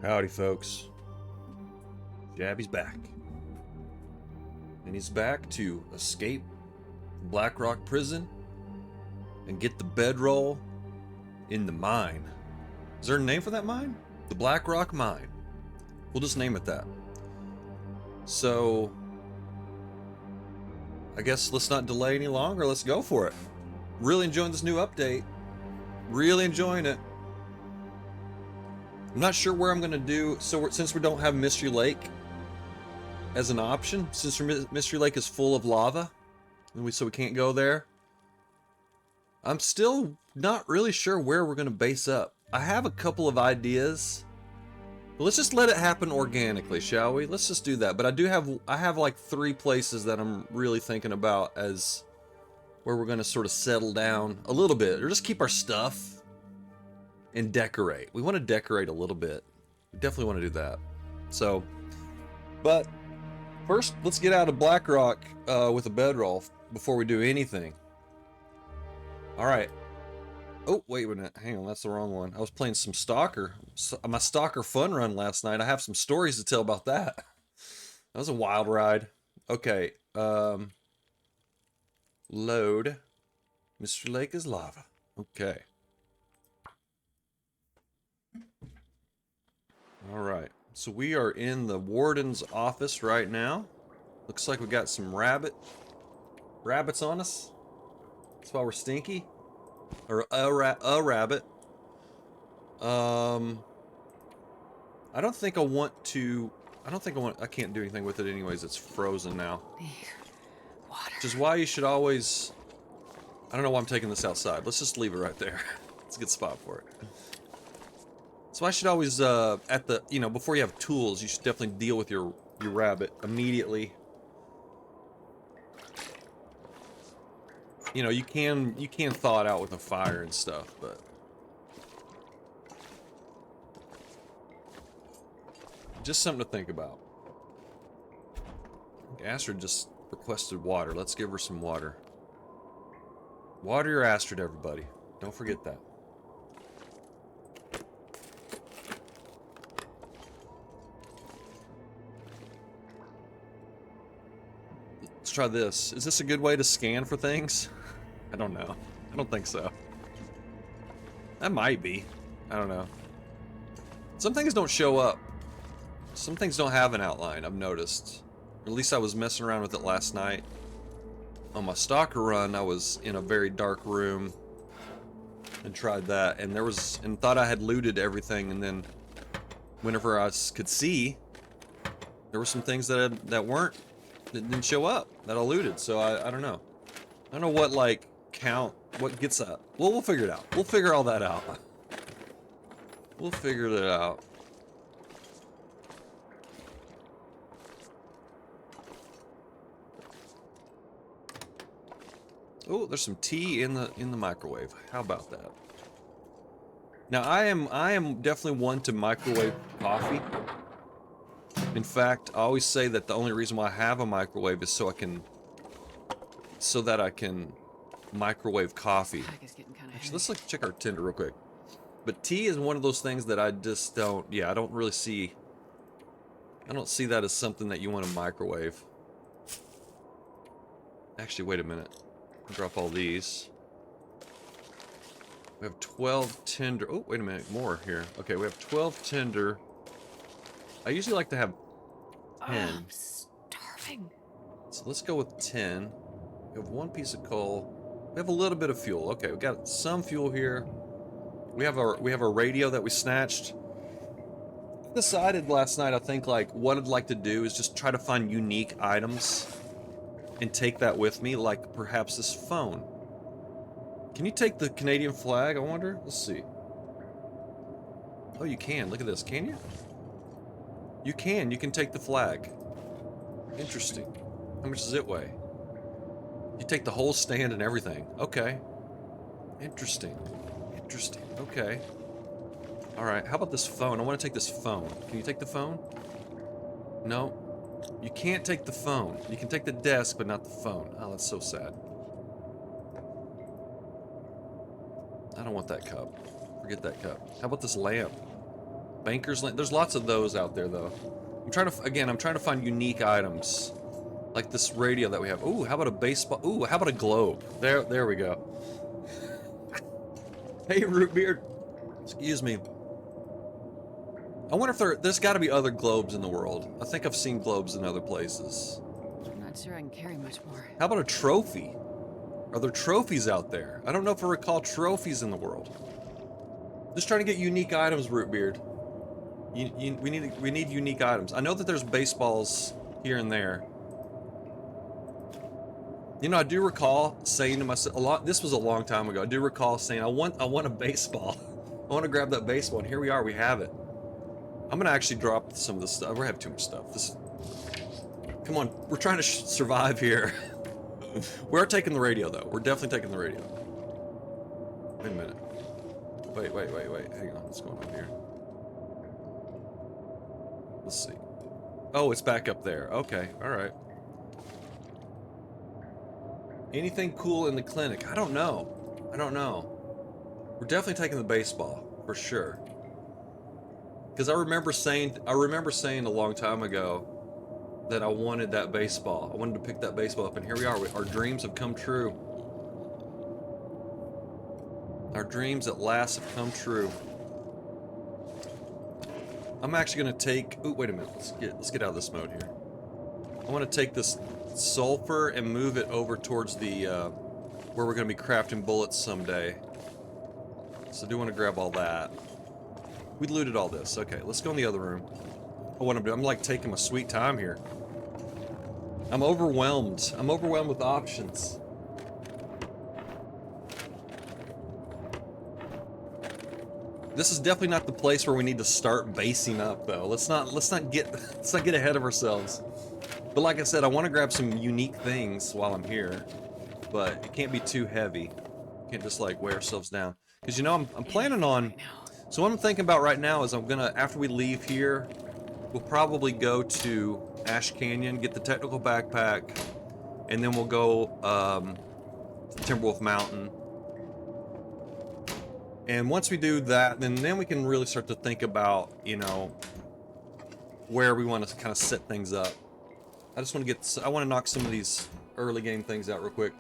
Howdy, folks. Jabby's back. And he's back to escape Blackrock prison and get the bedroll in the mine. Is there a name for that mine? The Blackrock Mine. We'll just name it that. So, I guess let's not delay any longer. Let's go for it. Really enjoying this new update. Really enjoying it. I'm not sure where I'm going to do, since we don't have Mystery Lake as an option, since Mystery Lake is full of lava, and so we can't go there, I'm still not really sure where we're going to base up. I have a couple of ideas, but let's just let it happen organically, shall we? Let's just do that. But I have like 3 places that I'm really thinking about as where we're going to sort of settle down a little bit, or just keep our stuff and decorate. We want to decorate a little bit. We definitely want to do that. So, but first, let's get out of Blackrock with a bedroll before we do anything. All right. Oh, wait a minute. Hang on, that's the wrong one. I was playing some Stalker. My Stalker fun run last night. I have some stories to tell about that. That was a wild ride. Okay. Load. Mr. Lake is lava. Okay. All right, so we are in the warden's office right now. Looks like we got some rabbits on us. That's why we're stinky, or a rabbit. I don't think I want to. I can't do anything with it anyways. It's frozen now. Water. Which is why you should always. I don't know why I'm taking this outside. Let's just leave it right there. It's a good spot for it. So I should always, before you have tools, you should definitely deal with your rabbit immediately. You know, you can thaw it out with a fire and stuff, but just something to think about. Astrid just requested water. Let's give her some water. Water your Astrid, everybody. Don't forget that. Let's try this. Is this a good way to scan for things? I don't know. I don't think so. That might be. I don't know. Some things don't show up. Some things don't have an outline, I've noticed. Or at least I was messing around with it last night. On my Stalker run, I was in a very dark room and tried that, and thought I had looted everything, and then whenever I could see, there were some things that didn't show up that I looted, so I don't know. I don't know what, like, what gets up. Well, we'll figure it out. We'll figure all that out. We'll figure that out. Oh, there's some tea in the microwave. How about that? Now, I am definitely one to microwave coffee. In fact, I always say that the only reason why I have a microwave is so that I can microwave coffee. Actually, let's check our Tinder real quick. But tea is one of those things that I just don't. Yeah, I don't see that as something that you want to microwave. Actually, wait a minute. I'll drop all these. We have 12 tender. Oh, wait a minute, more here. Okay, we have 12 tender. I usually like to have 10. I'm starving. So let's go with 10. We have 1 piece of coal. We have a little bit of fuel. Okay, we got some fuel here. We have a radio that we snatched. I decided last night, I think, like, what I'd like to do is just try to find unique items and take that with me, like perhaps this phone. Can you take the Canadian flag, I wonder? Let's see. Oh, you can. Look at this. Can you? You can take the flag. Interesting. How much does it weigh? You take the whole stand and everything. Okay. Interesting. Interesting. Okay. Alright, how about this phone? I want to take this phone. Can you take the phone? No. You can't take the phone. You can take the desk, but not the phone. Oh, that's so sad. I don't want that cup. Forget that cup. How about this lamp? Banker's Lane. There's lots of those out there, though. I'm trying to find unique items. Like this radio that we have. Ooh, how about a baseball? Ooh, how about a globe? There we go. Hey, Rootbeard. Excuse me. I wonder if there's got to be other globes in the world. I think I've seen globes in other places. I'm not sure I can carry much more. How about a trophy? Are there trophies out there? I don't know if I recall trophies in the world. Just trying to get unique items, Rootbeard. We need unique items. I know that there's baseballs here and there. You know, I do recall saying to myself this was a long time ago. I do recall saying I want a baseball. I want to grab that baseball, and here we are. We have it. I'm gonna actually drop some of this stuff. We have too much stuff. Come on, we're trying to survive here. We're taking the radio though. We're definitely taking the radio. Wait a minute. Wait. Hang on. What's going on here? Let's see. Oh, it's back up there. Okay. All right. Anything cool in the clinic? I don't know. We're definitely taking the baseball for sure. Because I remember saying a long time ago that I wanted that baseball. I wanted to pick that baseball up, and here we are. Our dreams have come true. Our dreams at last have come true. I'm actually gonna take. Ooh, wait a minute. Let's get out of this mode here. I want to take this sulfur and move it over towards the where we're gonna be crafting bullets someday. So I do want to grab all that. We looted all this. Okay, let's go in the other room. I'm like taking my sweet time here. I'm overwhelmed. I'm overwhelmed with options. This is definitely not the place where we need to start basing up, though. Let's not get ahead of ourselves. But like I said, I want to grab some unique things while I'm here, but it can't be too heavy. Can't just like weigh ourselves down. Because you know, I'm planning on. So what I'm thinking about right now is after we leave here, we'll probably go to Ash Canyon, get the technical backpack, and then we'll go to Timberwolf Mountain. And once we do that, then we can really start to think about, you know, where we want to kind of set things up. I want to knock some of these early game things out real quick.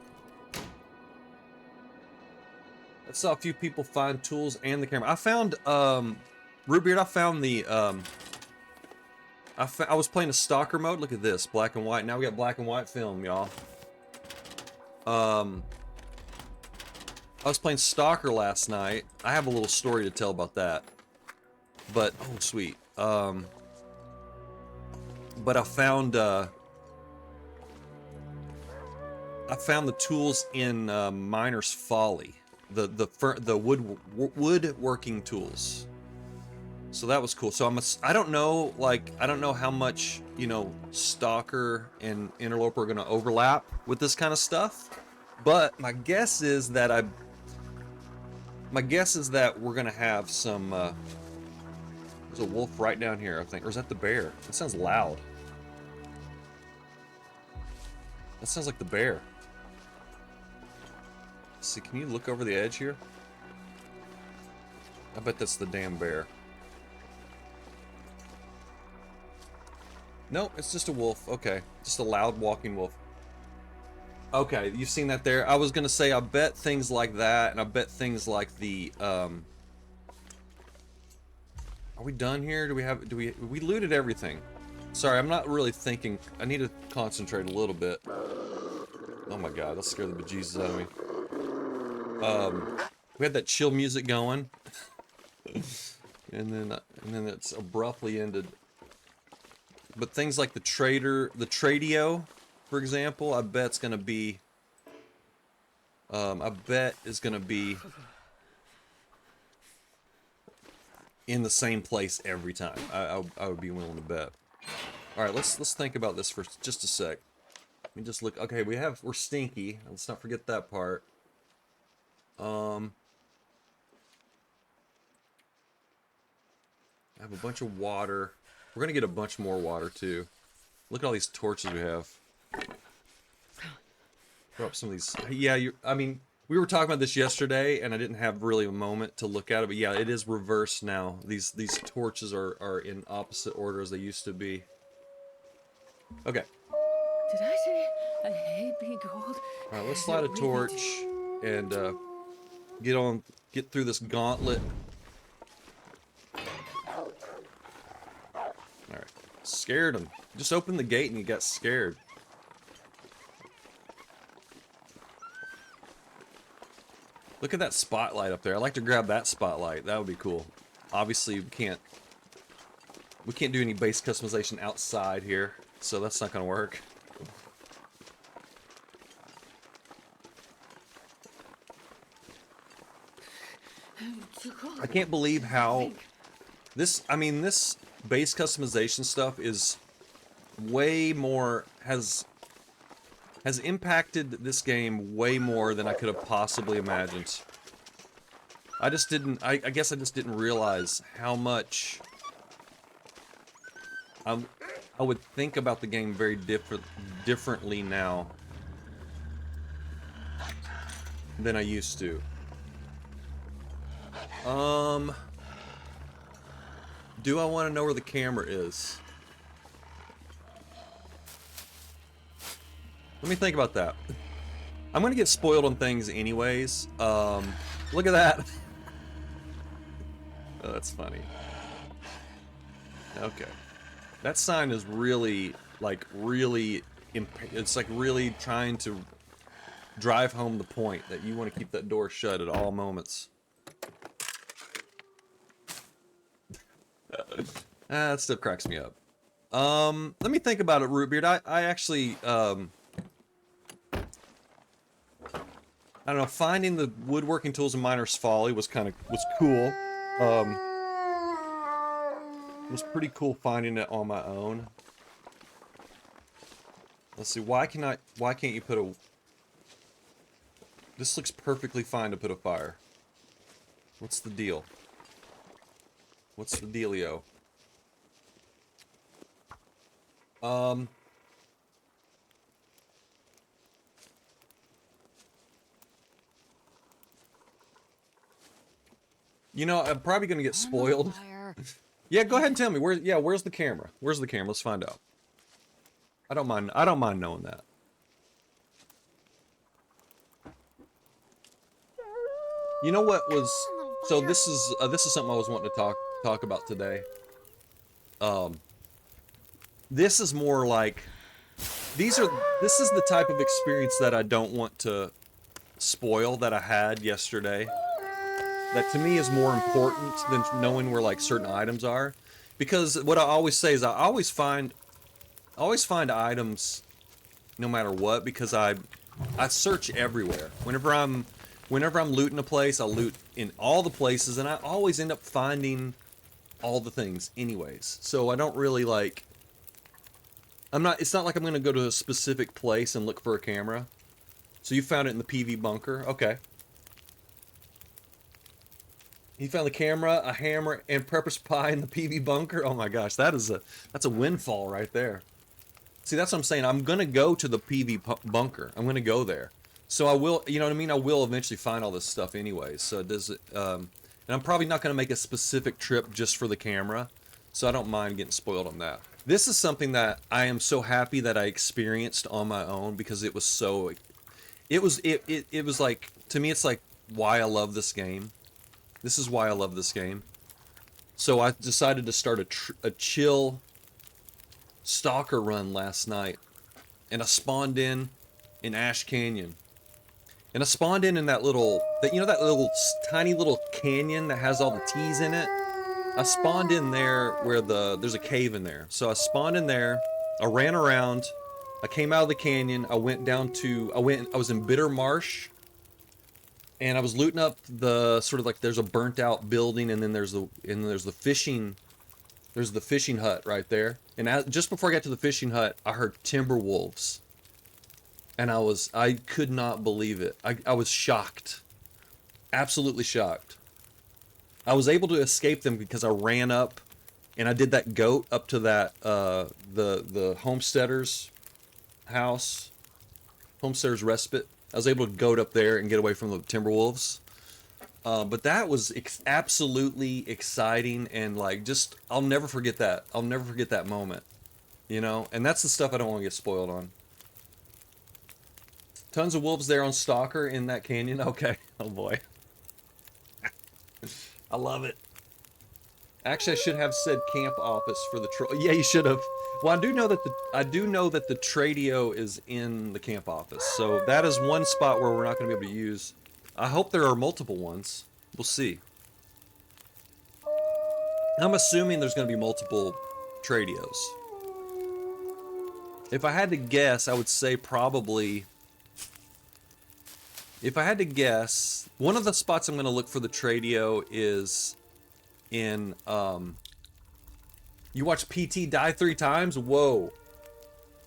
I saw a few people find tools and the camera. I found, Rootbeard, I found the, I was playing a stalker mode. Look at this, black and white. Now we got black and white film, y'all. I was playing stalker last night. I have a little story to tell about that. But, oh sweet. But I found the tools in Miner's Folly. The woodworking tools. So that was cool. So I don't know how much, you know, Stalker and Interloper are gonna overlap with this kind of stuff. But my guess is that we're gonna have some there's a wolf right down here, I think. Or is that the bear? It sounds loud. That sounds like the bear. Let's see, can you look over the edge here? I bet that's the damn bear. No, it's just a wolf. Okay, just a loud walking wolf. Okay, you've seen that there. I was gonna say, I bet things like that, and I bet things like the are we done here? We looted everything. Sorry, I'm not really thinking. I need to concentrate a little bit. Oh my god, that scared the bejesus out of me. We had that chill music going, and then it's abruptly ended. But things like the Tradio, for example, I bet it's gonna be. I bet is gonna be in the same place every time. I would be willing to bet. All right, let's think about this for just a sec. Let me just look. Okay, we're stinky. Let's not forget that part. I have a bunch of water. We're gonna get a bunch more water too. Look at all these torches we have. Throw up some of these. Yeah, I mean, We were talking about this yesterday, and I didn't have really a moment to look at it, but yeah, it is reversed now. These torches are in opposite order as they used to be. Okay. Did I say I hate being cold? All right, let's I light a really torch and get through this gauntlet. All right, scared him. Just opened the gate and he got scared. Look at that spotlight up there. I'd like to grab that spotlight. That would be cool. Obviously, we can't do any base customization outside here, so that's not gonna work. too cold. I can't believe how this base customization stuff is way more has impacted this game way more than I could have possibly imagined. I guess I just didn't realize how much I would think about the game very differently now than I used to. Do I want to know where the camera is? Let me think about that. I'm gonna get spoiled on things anyways. Look at that. Oh, that's funny. Okay. That sign is really, it's like really trying to drive home the point that you want to keep that door shut at all moments. That still cracks me up. Let me think about it, Rootbeard. I actually, I don't know, finding the woodworking tools in Miner's Folly was cool. It was pretty cool finding it on my own. Let's see, why can't you put a... This looks perfectly fine to put a fire. What's the deal? What's the dealio? You know, I'm probably gonna get spoiled. Yeah, go ahead and tell me where's the camera? Where's the camera? Let's find out. I don't mind knowing that. You know what was so this is something I was wanting to talk about today. This is more like this is the type of experience that I don't want to spoil that I had yesterday. That to me is more important than knowing where like certain items are, because what I always say is I always find items no matter what, because I search everywhere. Whenever I'm looting a place, I'll loot in all the places, and I always end up finding all the things anyways. So I don't really like. It's not like I'm gonna go to a specific place and look for a camera. So you found it in the PV bunker, okay? You found the camera, a hammer, and Prepper's pie in the PV bunker. Oh my gosh, that's a windfall right there. See, that's what I'm saying. I'm gonna go to the PV bunker. I'm gonna go there. So I will, you know what I mean? I will eventually find all this stuff anyways. So and I'm probably not gonna make a specific trip just for the camera. So I don't mind getting spoiled on that. This is something that I am so happy that I experienced on my own, because it was so, it was like, to me, it's like why I love this game. This is why I love this game. So I decided to start a chill stalker run last night, and I spawned in Ash Canyon, and I spawned in that little, that tiny little canyon that has all the T's in it. I spawned in there where there's a cave in there. So I spawned in there. I ran around. I came out of the canyon. I was in Bitter Marsh. And I was looting up the sort of like, there's a burnt out building, and then there's the fishing hut right there. And just before I got to the fishing hut, I heard timber wolves, and I could not believe it. I was shocked, absolutely shocked. I was able to escape them because I ran up, and I did that goat up to that the homesteader's house, homesteader's respite. I was able to goat up there and get away from the Timberwolves. But that was absolutely exciting, and like, just, I'll never forget that. I'll never forget that moment, you know? And that's the stuff I don't want to get spoiled on. Tons of wolves there on Stalker in that canyon. Okay. Oh boy. I love it. Actually, I should have said camp office for the yeah, you should have. Well, I do know that the Tradio is in the camp office, so that is one spot where we're not going to be able to use. I hope there are multiple ones. We'll see. I'm assuming there's going to be multiple Tradios. If I had to guess, I would say probably. If I had to guess, one of the spots I'm going to look for the Tradio is in. You watch PT die 3 times? Whoa.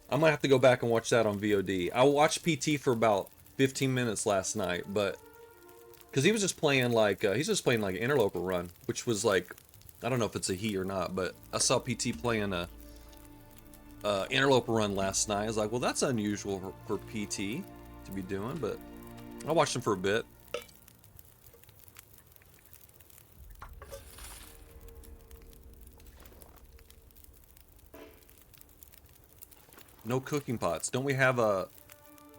I might have to go back and watch that on VOD. I watched PT for about 15 minutes last night, but because he was just playing like he's just playing like an Interloper run, which was like, I don't know if it's a he or not, but I saw PT playing a Interloper run last night. I was like, well, that's unusual for PT to be doing, but I watched him for a bit. No cooking pots. Don't we have a...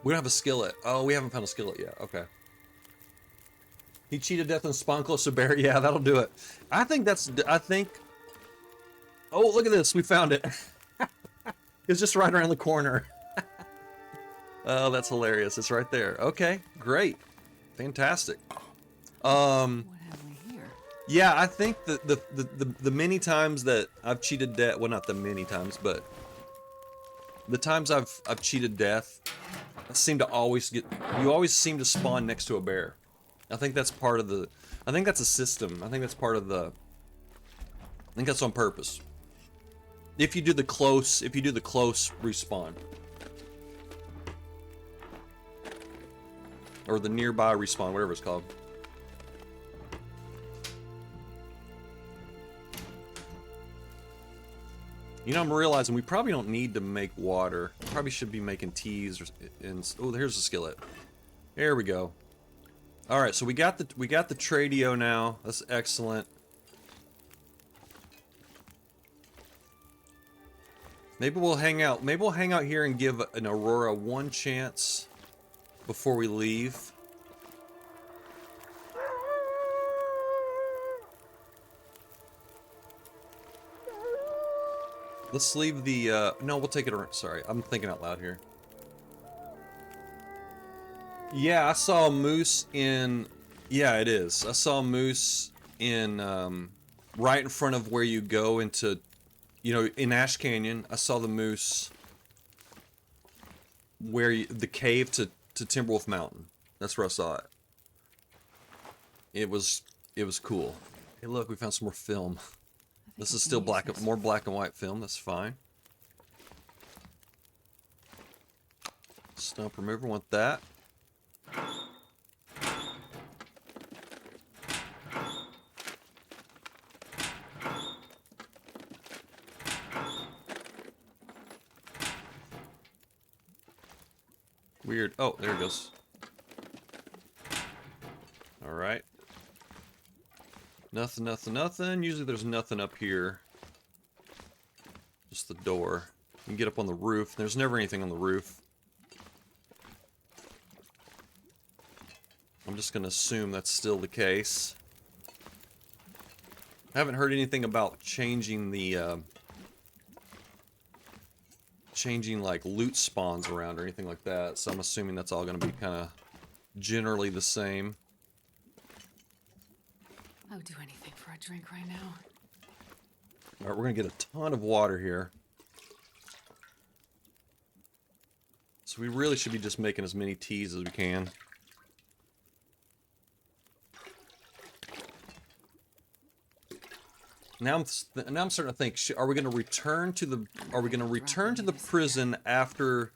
We don't have a skillet. Oh, we haven't found a skillet yet. Okay. He cheated death on Sponklos a bear. Yeah, that'll do it. I think that's... I think... Oh, look at this. We found it. It's just right around the corner. Oh, that's hilarious. It's right there. Okay, great. Fantastic. What have we here? Yeah, I think the many times that I've cheated death... Well, not the many times, but... The times I've cheated death, I seem to always get... You always seem to spawn next to a bear. I think that's part of the... I think that's a system. I think that's part of the... I think that's on purpose. If you do the close... If you do the close respawn. Or the nearby respawn, whatever it's called. You know, I'm realizing we probably don't need to make water. Probably should be making teas or... Oh, here's the skillet. There we go. All right, so we got the Tradio now. That's excellent. Maybe we'll hang out. Maybe we'll hang out here and give an Aurora one chance before we leave. Let's leave the, no, we'll take it around. Sorry, I'm thinking out loud here. Yeah, I saw a moose in... Yeah, it is. I saw a moose in, right in front of where you go into, you know, in Ash Canyon. I saw the moose where the cave to Timberwolf Mountain. That's where I saw it. It was cool. Hey, look, we found some more film. This is still more black and white film. That's fine. Stump remover, want that. Weird. Oh, there it goes. All right. Nothing, nothing, nothing. Usually there's nothing up here. Just the door. You can get up on the roof. There's never anything on the roof. I'm just going to assume that's still the case. I haven't heard anything about changing the... changing, like, loot spawns around or anything like that. So I'm assuming that's all going to be kind of generally the same. I would do anything for a drink right now. Alright, we're gonna get a ton of water here. So we really should be just making as many teas as we can. Now I'm starting to think, are we gonna return to the prison after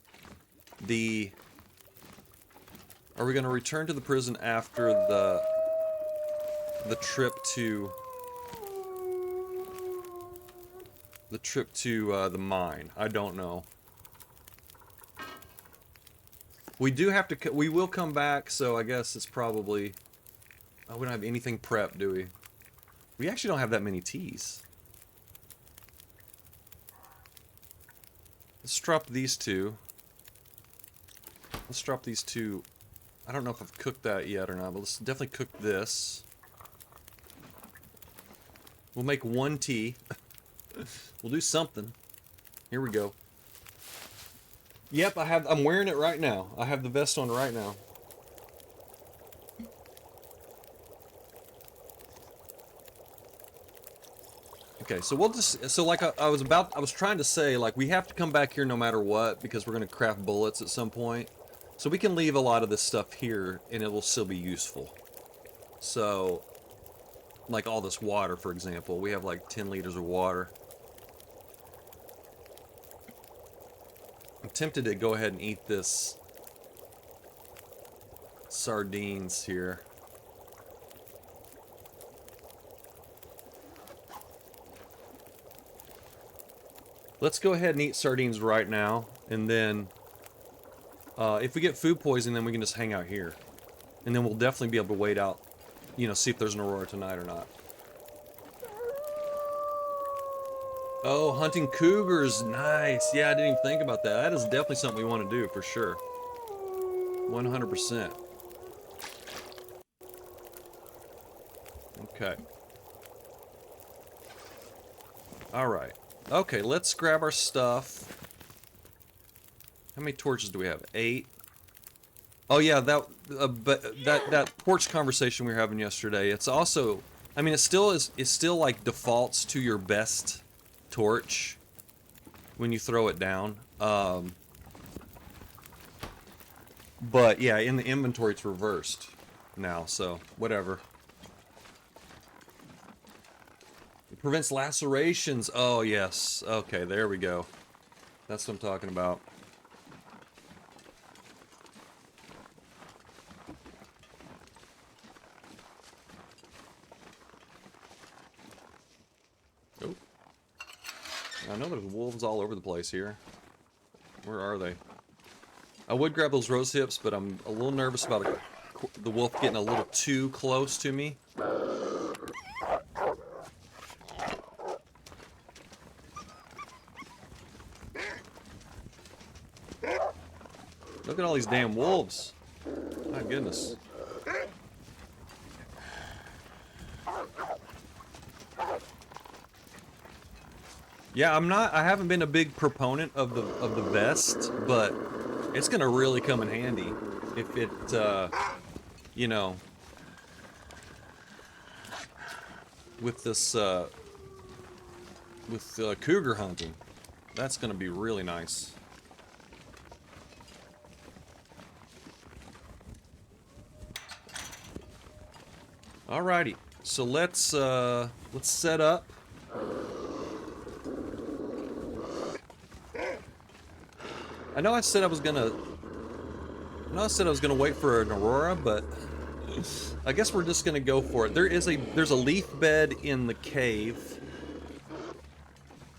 the... Are we gonna return to the prison after the trip to the mine? I don't know. We do have to. We will come back, so I guess it's probably. Oh, we don't have anything prepped, do we? We actually don't have that many teas. Let's drop these two. Let's drop these two. I don't know if I've cooked that yet or not, but let's definitely cook this. We'll make one tea. We'll do something. Here we go. Yep, I'm wearing it right now. I have the vest on right now. Okay, so we'll just, so like I was trying to say, like, we have to come back here no matter what, because we're going to craft bullets at some point. So we can leave a lot of this stuff here, and it will still be useful. So, like all this water, for example, we have like 10 liters of water. I'm tempted to go ahead and eat this sardines here. Let's go ahead and eat sardines right now, and then if we get food poisoning, then we can just hang out here. And then we'll definitely be able to wait out, you know, see if there's an aurora tonight or not. Oh, hunting cougars, nice. Yeah, I didn't even think about that. That is definitely something we want to do, for sure. 100%. Okay. Alright. Okay, let's grab our stuff. How many torches do we have? 8. Oh yeah, that porch conversation we were having yesterday. It's also, I mean, it still like defaults to your best torch when you throw it down. But yeah, in the inventory it's reversed now, so whatever. It prevents lacerations. Oh yes. Okay, there we go. That's what I'm talking about. Oh. I know there's wolves all over the place here. Where are they? I would grab those rose hips, but I'm a little nervous about the wolf getting a little too close to me. Look at all these damn wolves. My goodness. Yeah, I haven't been a big proponent of the vest, but it's gonna really come in handy if it, you know, with this, cougar hunting. That's gonna be really nice. Alrighty, so let's set up. I know I said I was gonna wait for an aurora, but I guess we're just gonna go for it. There's a leaf bed in the cave.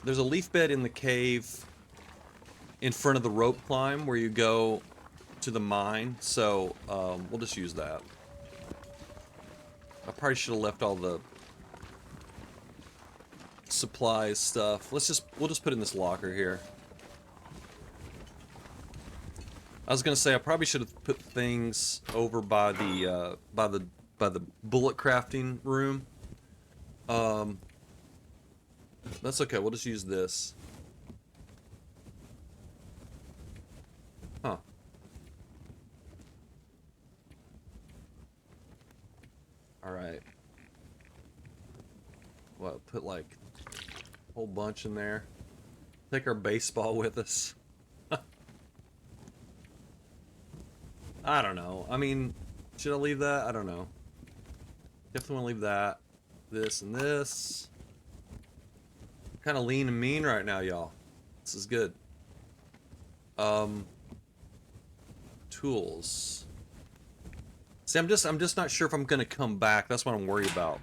There's a leaf bed in the cave in front of the rope climb where you go to the mine, so we'll just use that. I probably should have left all the supplies stuff. We'll just put it in this locker here. I was gonna say I probably should have put things over by the bullet crafting room. That's okay. We'll just use this. Huh. All right. What? Put like a whole bunch in there. Take our baseball with us. I don't know. I mean, should I leave that? I don't know. Definitely want to leave that. This and this. Kind of lean and mean right now, y'all. This is good. Tools. See, I'm just not sure if I'm gonna come back. That's what I'm worried about.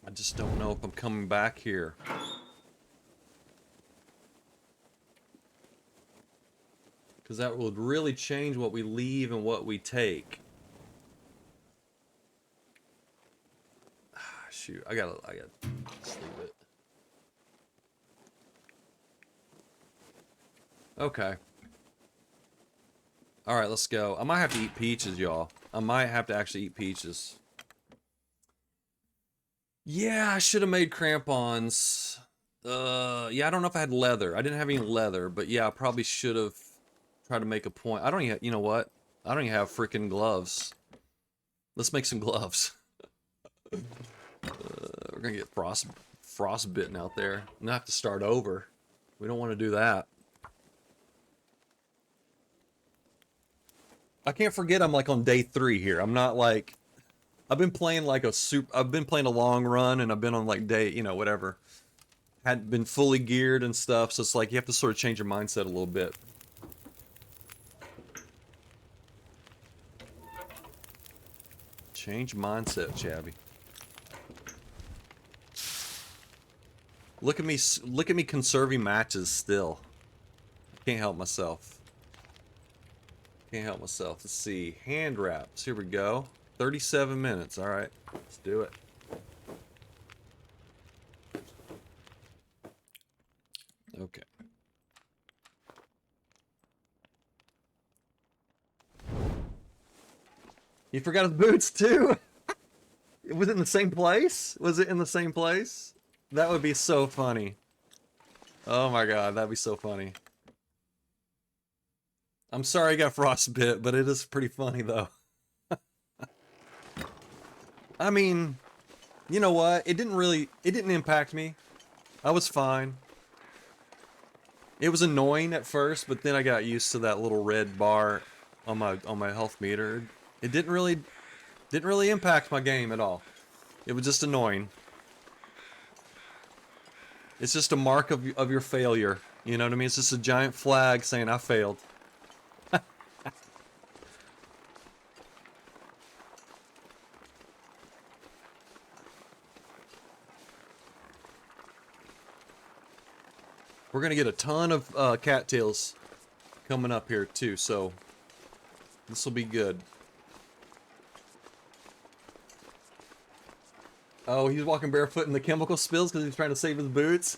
I just don't know if I'm coming back here. Because that would really change what we leave and what we take. Shoot, I gotta just leave it. Okay. Alright, let's go. I might have to eat peaches, y'all. I might have to actually eat peaches. Yeah, I should have made crampons. Yeah, I don't know if I had leather. I didn't have any leather, but yeah, I probably should have tried to make a point. I don't even, you know what? I don't even have freaking gloves. Let's make some gloves. We're gonna get frostbitten out there. I'm gonna have to start over. We don't want to do that. I can't forget I'm like on day 3 here. I'm not like, I've been playing like I've been playing a long run and I've been on like day, you know, whatever. Hadn't been fully geared and stuff, so it's like you have to sort of change your mindset a little bit. Change mindset, Chabby. Look at me conserving matches still. Can't help myself. Can't help myself. Let's see. Hand wraps. Here we go. 37 minutes. All right. Let's do it. Okay. You forgot his boots too? Was it in the same place? Was it in the same place? That would be so funny. Oh my god, that'd be so funny. I'm sorry I got frostbit, but it is pretty funny though. I mean, you know what? It didn't impact me. I was fine. It was annoying at first, but then I got used to that little red bar on my health meter. It didn't really impact my game at all. It was just annoying. It's just a mark of your failure. You know what I mean? It's just a giant flag saying I failed. We're gonna get a ton of cattails coming up here too, so this will be good. Oh, he's walking barefoot in the chemical spills because he's trying to save his boots.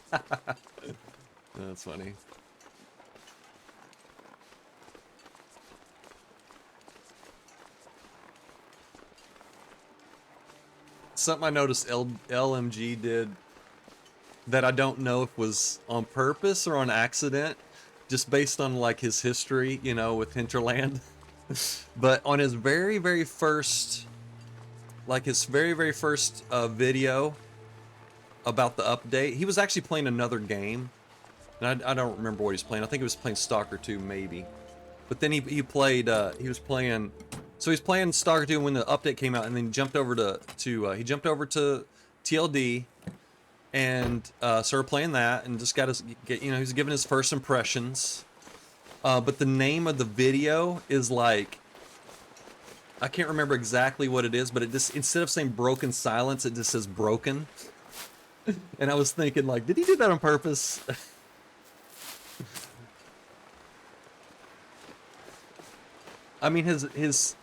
That's funny. Something I noticed LMG did that I don't know if was on purpose or on accident, just based on like his history, you know, with Hinterland. But on his very first, like his very first video about the update, he was actually playing another game. And I don't remember what he's playing. I think he was playing Stalker 2 maybe. But then he was playing, so he's playing Stalker 2 when the update came out, and then he jumped over to TLD and started playing that, and just got you know, he's giving his first impressions. But the name of the video is like, I can't remember exactly what it is, but it just, instead of saying Broken Silence, it just says Broken. And I was thinking, like, did he do that on purpose? I mean, his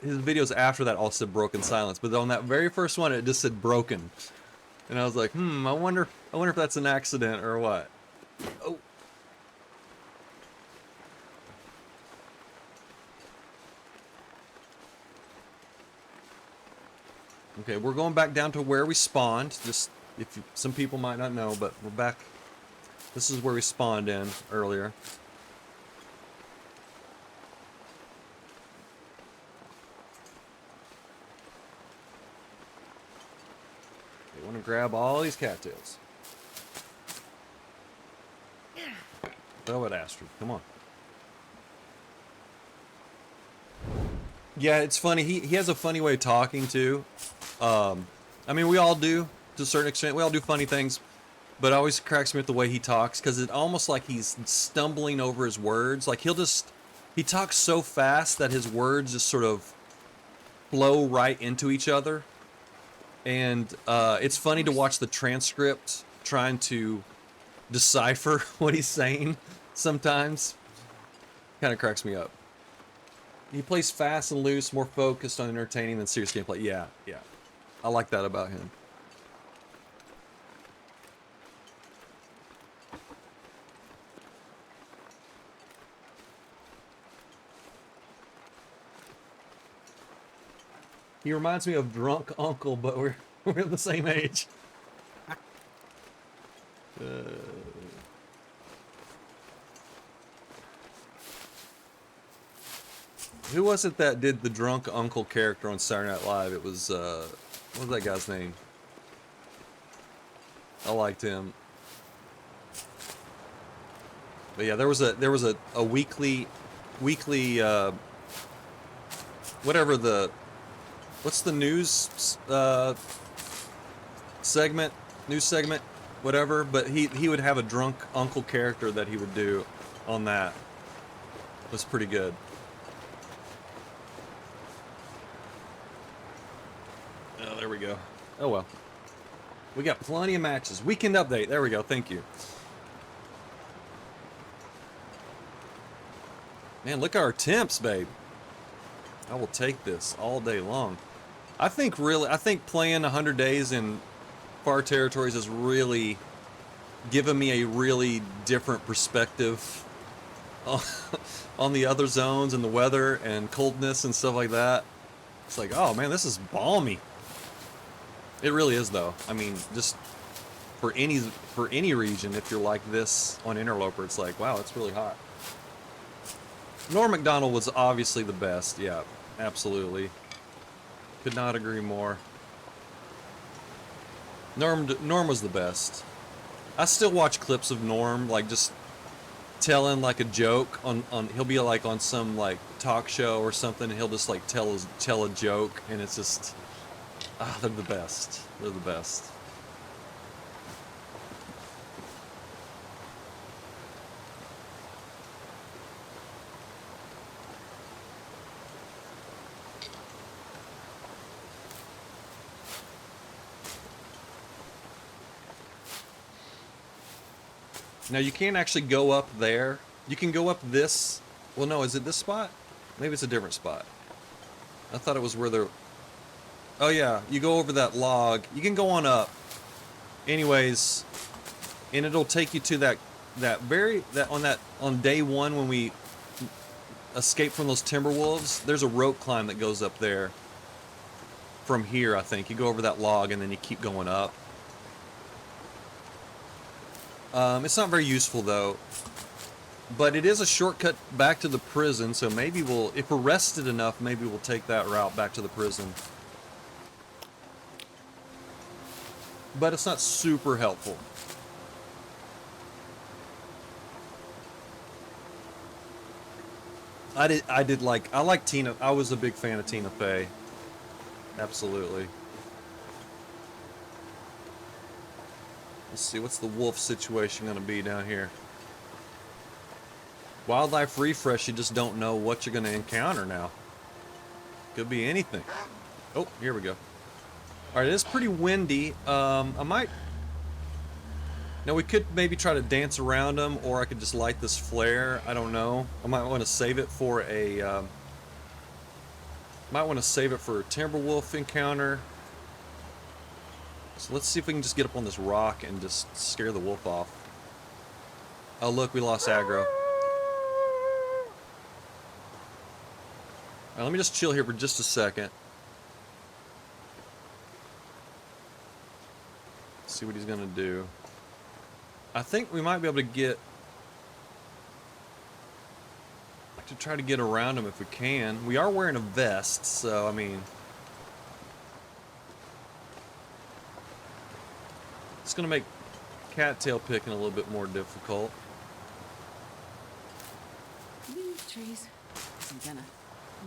videos after that all said Broken Silence, but on that very first one, it just said Broken. And I was like, I wonder if that's an accident or what. Oh. Okay, we're going back down to where we spawned. Just, some people might not know, but we're back. This is where we spawned in earlier. We want to grab all these cattails. Throw it, Astrid. Come on. Yeah, it's funny. He has a funny way of talking too. I mean, we all do to a certain extent. We all do funny things, but it always cracks me up the way he talks, because it's almost like he's stumbling over his words. Like he talks so fast that his words just sort of flow right into each other. And it's funny to watch the transcript trying to decipher what he's saying sometimes. Kind of cracks me up. He plays fast and loose, more focused on entertaining than serious gameplay. Yeah, yeah. I like that about him. He reminds me of Drunk Uncle, but we're the same age. Who was it that did the Drunk Uncle character on Saturday Night Live? It was, what was that guy's name? I liked him. But yeah, there was a weekly, whatever the, what's the news, segment, whatever, but he would have a drunk uncle character that he would do on that. It was pretty good. Oh, there we go. Oh well. We got plenty of matches. Weekend update. There we go. Thank you. Man, look at our temps, babe. I will take this all day long. I think playing 100 days in far territories has really given me a really different perspective on the other zones and the weather and coldness and stuff like that. It's like, oh man, this is balmy. It really is, though. I mean, just for any region, if you're like this on Interloper, it's like, wow, it's really hot. Norm Macdonald was obviously the best. Yeah, absolutely. Could not agree more. Norm was the best. I still watch clips of Norm, like just telling like a joke on he'll be like on some like talk show or something, and he'll just like tell a joke, and it's just they're the best. They're the best. Now you can't actually go up there. You can go up this. Well, no, is it this spot? Maybe it's a different spot. I thought it was where they're... Oh yeah, you go over that log. You can go on up. Anyways, and it'll take you to on day one when we escape from those timber wolves. There's a rope climb that goes up there. From here, I think you go over that log and then you keep going up. It's not very useful though, but it is a shortcut back to the prison, so maybe if we're rested enough, maybe we'll take that route back to the prison. But it's not super helpful. I like Tina. I was a big fan of Tina Fey. Absolutely. Let's see, what's the wolf situation going to be down here? Wildlife refresh, you just don't know what you're going to encounter now. Could be anything. Oh, here we go. Alright, it is pretty windy. Now we could maybe try to dance around them, or I could just light this flare. I don't know. I might want to save it for a... might want to save it for a Timberwolf encounter. So let's see if we can just get up on this rock and just scare the wolf off. Oh look, we lost aggro. Alright, let me just chill here for just a second. See what he's gonna do. I think we might be able to try to get around him if we can. We are wearing a vest, so I mean... It's going to make cattail picking a little bit more difficult. Leave trees. I'm gonna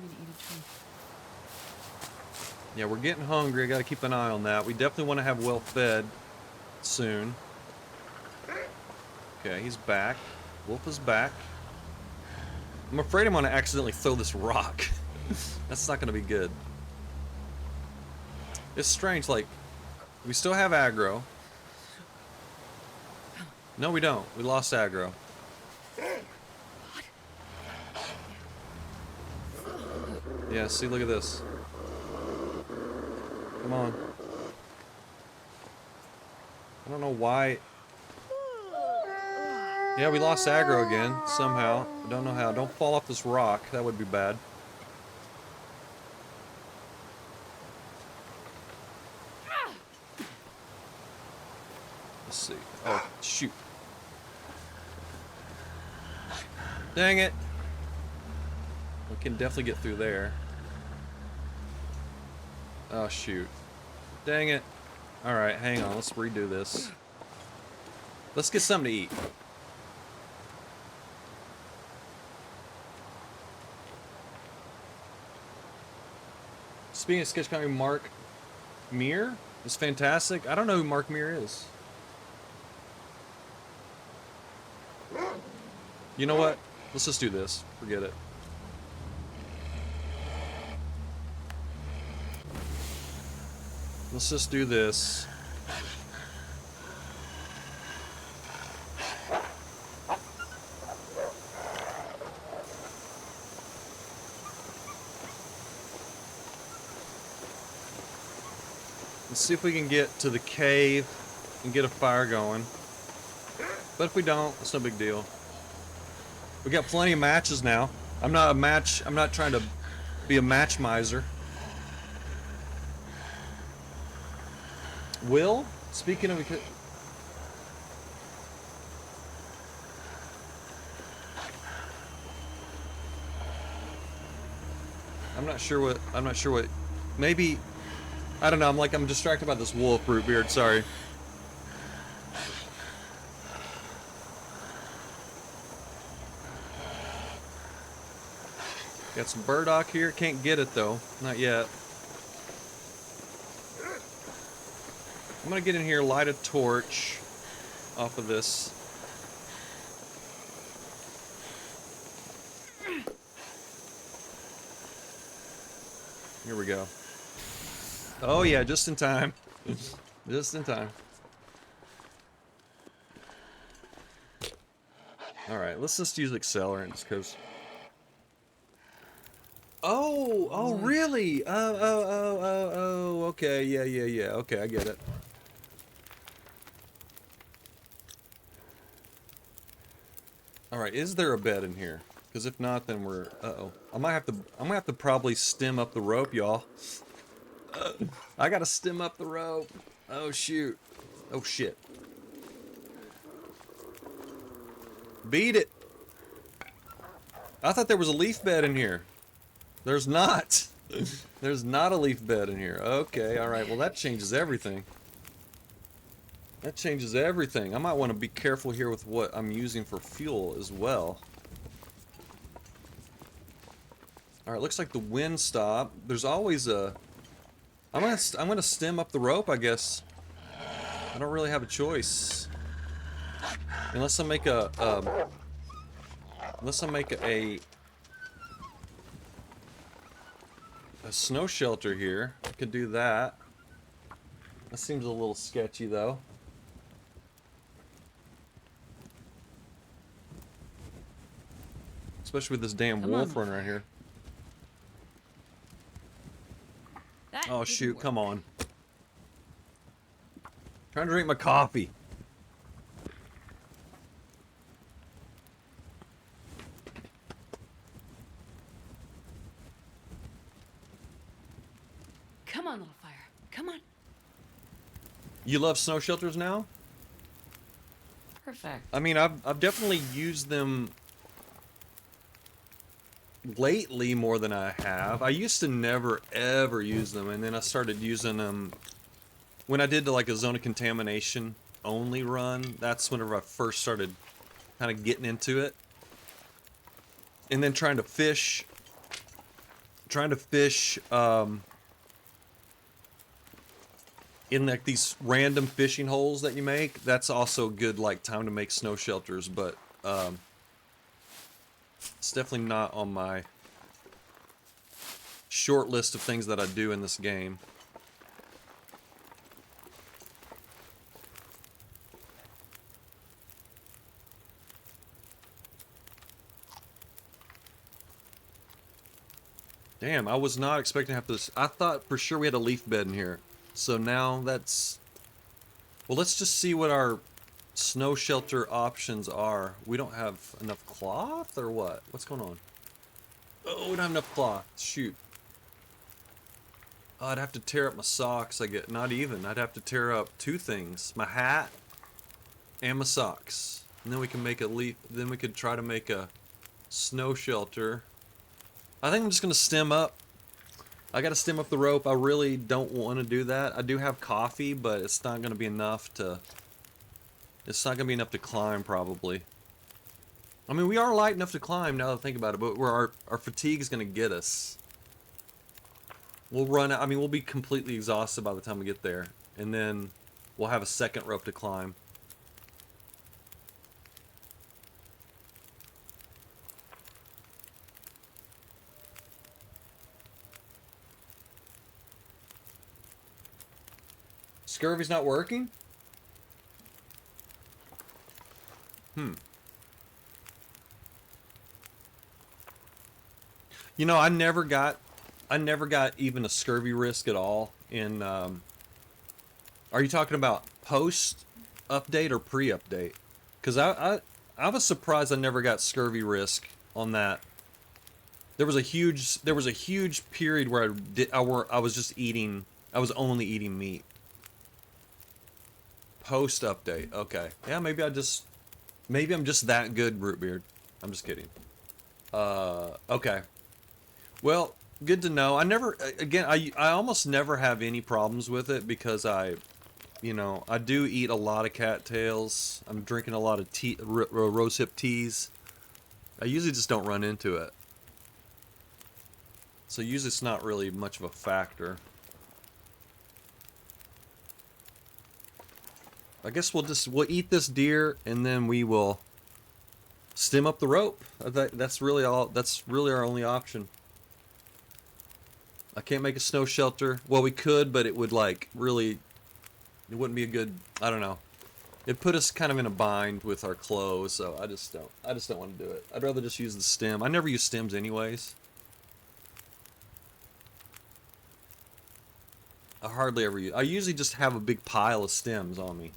eat a tree. Yeah, we're getting hungry. I got to keep an eye on that. We definitely want to have well fed soon. Okay, he's back. Wolf is back. I'm afraid I'm going to accidentally throw this rock. That's not going to be good. It's strange, like, we still have aggro. No, we don't. We lost aggro. Yeah, see, look at this. Come on. I don't know why. Yeah, we lost aggro again, somehow. I don't know how. Don't fall off this rock. That would be bad. Let's see. Oh, shoot. Dang it. We can definitely get through there. Oh, shoot. Dang it. Alright, hang on. Let's redo this. Let's get something to eat. Speaking of sketch comedy, Mark Meir is fantastic. I don't know who Mark Meir is. You know what? Let's just do this. Forget it. Let's just do this. Let's see if we can get to the cave and get a fire going. But if we don't, it's no big deal. We got plenty of matches now. I'm not trying to be a match miser. Will, speaking of, I'm not sure what, maybe, I don't know, I'm distracted by this wolf root beard, sorry. Got some burdock here, can't get it though, not yet. I'm gonna get in here, light a torch off of this. Here we go. Oh yeah, just in time. Just in time. Alright, let's just use accelerants, because... Oh, really? Oh, okay, yeah, okay, I get it. Alright, is there a bed in here? Because if not, then we're... Uh-oh. I'm gonna have to probably stem up the rope, y'all. I gotta stem up the rope. Oh, shoot. Oh, shit. Beat it. I thought there was a leaf bed in here. There's not. There's not a leaf bed in here. Okay, alright. Well, that changes everything. That changes everything. I might want to be careful here with what I'm using for fuel as well. Alright, looks like the wind stopped. There's always a... I'm gonna stem up the rope, I guess. I don't really have a choice. Unless I make a snow shelter here. I could do that. That seems a little sketchy though. Especially with this damn wolf running around here. Oh shoot, come on. Trying to drink my coffee. Come on, little fire. Come on. You love snow shelters now? Perfect. I mean, I've definitely used them lately more than I have. I used to never ever use them, and then I started using them when I did like a zone of contamination only run. That's whenever I first started kind of getting into it, and then trying to fish in like these random fishing holes that you make. That's also good like time to make snow shelters, but it's definitely not on my short list of things that I do in this game. Damn, I was not expecting to have this. I thought for sure we had a leaf bed in here. So now that's... Well, let's just see what our snow shelter options are. We don't have enough cloth or what? What's going on? Oh, we don't have enough cloth. Shoot. Oh, I'd have to tear up my socks. I get not even. I'd have to tear up two things: my hat and my socks. And then we can make a leaf. Then we could try to make a snow shelter. I think I'm just gonna stem up. I gotta stem up the rope. I really don't want to do that. I do have coffee, but it's not gonna be enough to. It's not gonna be enough to climb, probably. I mean, we are light enough to climb now that I think about it, but our fatigue is gonna get us. We'll run out. I mean, we'll be completely exhausted by the time we get there, and then we'll have a second rope to climb. Scurvy's not working? You know, I never got even a scurvy risk at all in, are you talking about post-update or pre-update? Because I was surprised I never got scurvy risk on that. There was a huge period where I was just eating, I was only eating meat. Post-update, okay. Yeah, maybe I'm just that good, Rootbeard. I'm just kidding. Okay. Well, good to know. I never, again, I almost never have any problems with it because you know, I do eat a lot of cattails. I'm drinking a lot of tea, rosehip teas. I usually just don't run into it. So usually it's not really much of a factor. I guess we'll eat this deer and then we will stem up the rope. That's really our only option. I can't make a snow shelter. Well, we could, but it would like really, it wouldn't be a good, I don't know. It put us kind of in a bind with our clothes, so I just don't want to do it. I'd rather just use the stem. I never use stems anyways. I hardly ever use, I usually just have a big pile of stems on me.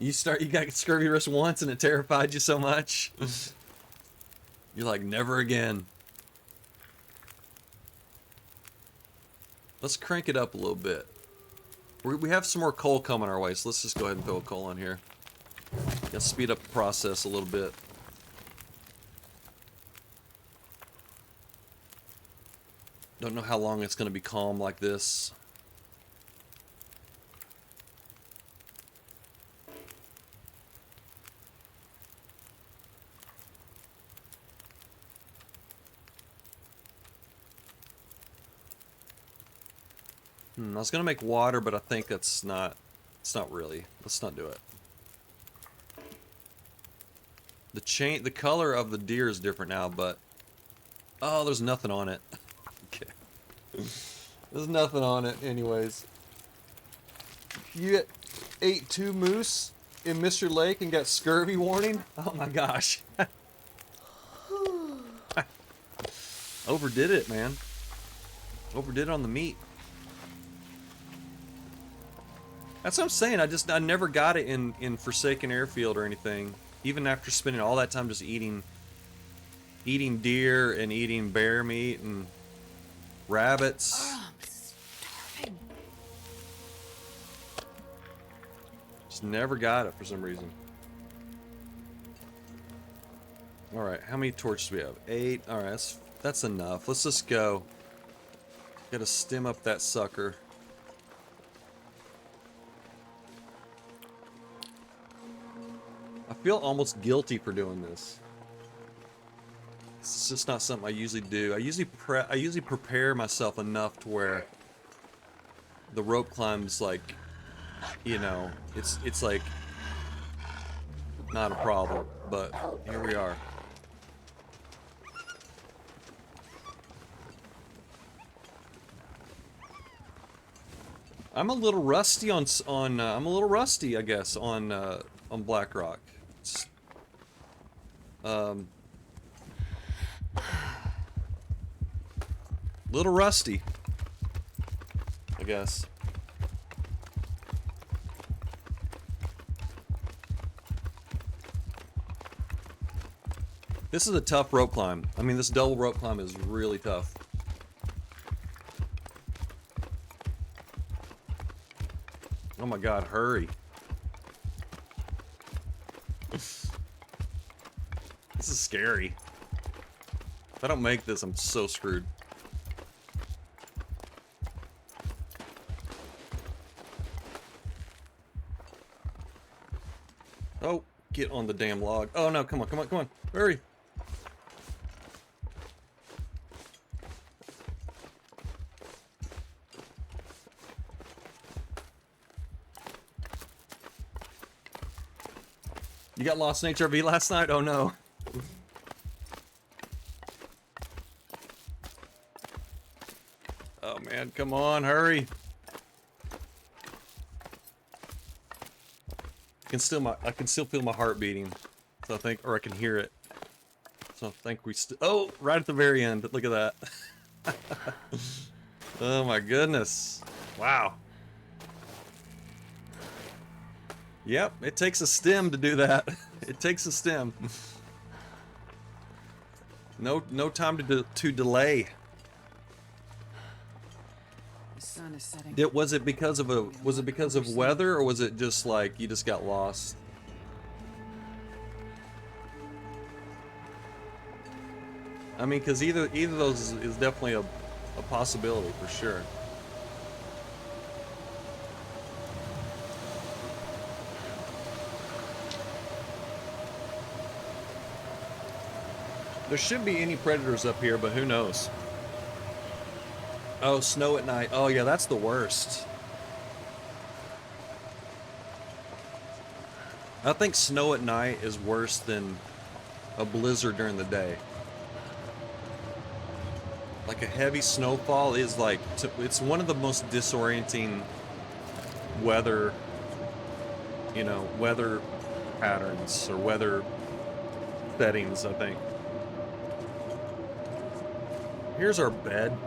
You got scurvy wrist once and it terrified you so much. You're like, never again. Let's crank it up a little bit. We have some more coal coming our way, so let's just go ahead and throw a coal in here. Gotta speed up the process a little bit. Don't know how long it's gonna be calm like this. I was gonna make water, but I think it's not really. Let's not do it. The color of the deer is different now, but oh, there's nothing on it. Okay, there's nothing on it, anyways. You ate 2 moose in Mr. Lake and got scurvy warning? Oh my gosh. Overdid it, man. Overdid it on the meat. That's what I'm saying. I never got it in Forsaken Airfield or anything. Even after spending all that time just eating deer and eating bear meat and rabbits. Oh, I'm starving. Just never got it for some reason. Alright, how many torches do we have? 8. Alright, that's enough. Let's just go. Gotta stem up that sucker. I feel almost guilty for doing this. It's just not something I usually do. I usually prepare myself enough to where the rope climb's like, you know, it's like not a problem. But here we are. I'm a little rusty I'm a little rusty, I guess, on Blackrock. It's, little rusty, I guess. This is a tough rope climb. I mean, this double rope climb is really tough. Oh my god, hurry. This is scary. If I don't make this, I'm so screwed. Oh, get on the damn log. Oh no, come on, come on, come on. Hurry. You got lost in HRV last night? Oh no. Oh man, come on, hurry. I can still feel my heart beating. So I think, or I can hear it. So I think oh, right at the very end. Look at that. Oh my goodness. Wow. Yep, it takes a stem to do that. It takes a stem. No time to delay. The sun is setting. Was it because of weather, or was it just like you just got lost? I mean, because either of those is definitely a possibility for sure. There shouldn't be any predators up here, but who knows? Oh, snow at night. Oh yeah, that's the worst. I think snow at night is worse than a blizzard during the day. Like a heavy snowfall is like, it's one of the most disorienting weather, you know, weather patterns or weather settings, I think. Here's our bed.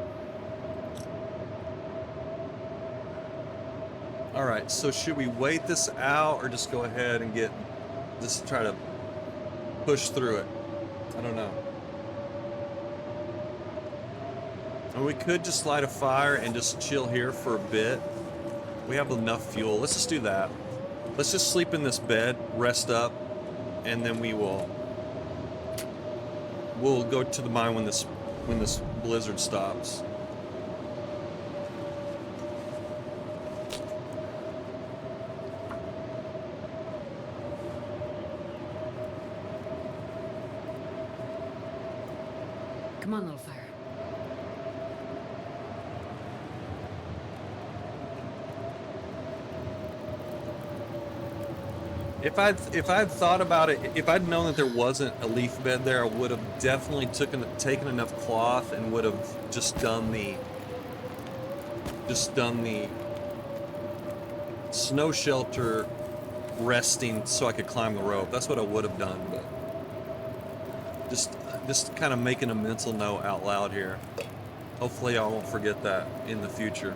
Alright, so should we wait this out or just go ahead and just try to push through it? I don't know. And we could just light a fire and just chill here for a bit. We have enough fuel. Let's just do that. Let's just sleep in this bed, rest up, and then we'll go to the mine when this blizzard stops. Come on, little fire. If I'd thought about it, if I'd known that there wasn't a leaf bed there, I would have definitely taken enough cloth and would have just done the snow shelter resting so I could climb the rope. That's what I would have done, but just kind of making a mental note out loud here. Hopefully I won't forget that in the future.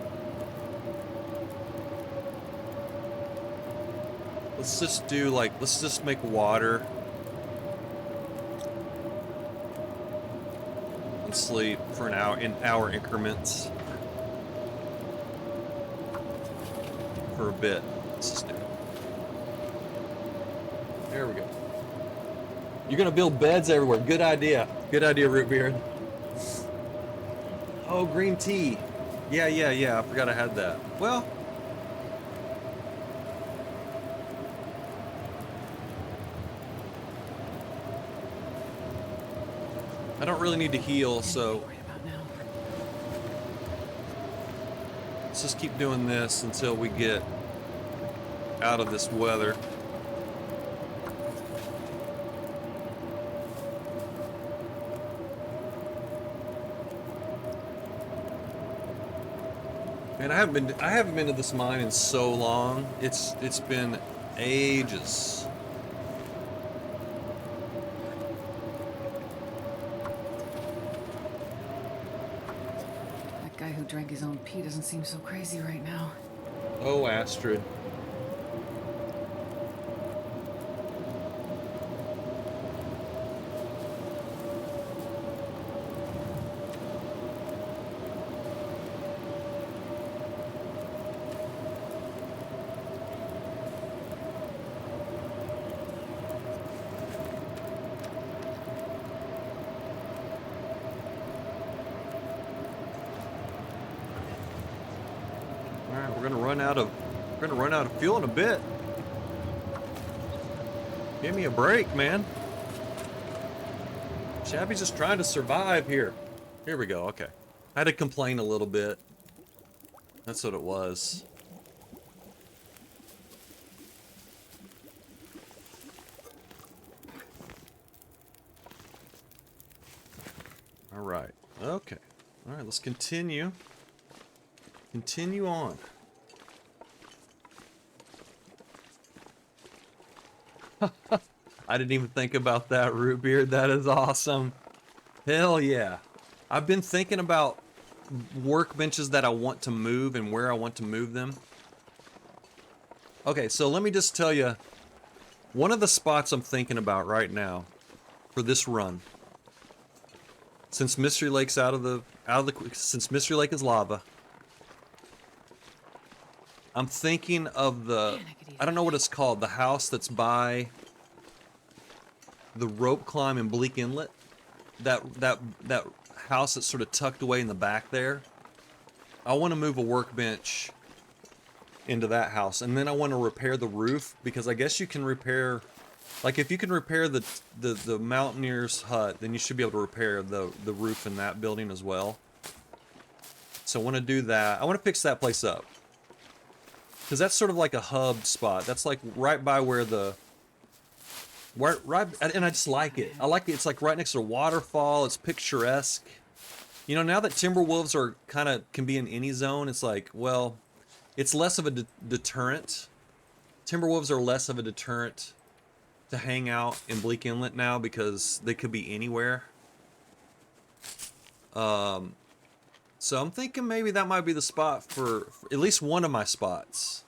Let's just make water and sleep for an hour in hour increments for a bit. Let's just do it. There we go. You're gonna build beds everywhere. Good idea. Good idea, Rootbeard. Oh, green tea. Yeah. I forgot I had that. Well. I don't really need to heal, so let's just keep doing this until we get out of this weather. Man, I haven't been to this mine in so long. It's been ages. That guy who drank his own pee doesn't seem so crazy right now. Oh, Astrid. All right, we're gonna run out of fuel in a bit. Give me a break, man. Shabby's just trying to survive here. Here we go. Okay, I had to complain a little bit. That's what it was. All right. Okay. All right. Let's continue. Continue on. I didn't even think about that, Rootbeard. That is awesome. Hell yeah. I've been thinking about workbenches that I want to move and where I want to move them. Okay, so let me just tell you, one of the spots I'm thinking about right now for this run, since Mystery Lake's since Mystery Lake is lava, I'm thinking of I don't know what it's called, the house that's by the rope climb in Bleak Inlet. That house that's sort of tucked away in the back there. I want to move a workbench into that house, and then I want to repair the roof, because I guess you can repair, like if you can repair the mountaineer's hut, then you should be able to repair the roof in that building as well. So I want to do that. I want to fix that place up, because that's sort of like a hub spot. That's like right by where and I just like it. I like it. It's like right next to a waterfall. It's picturesque. You know, now that Timberwolves can be in any zone, it's like, well, it's less of a deterrent. Timberwolves are less of a deterrent to hang out in Bleak Inlet now, because they could be anywhere. So I'm thinking maybe that might be the spot for at least one of my spots.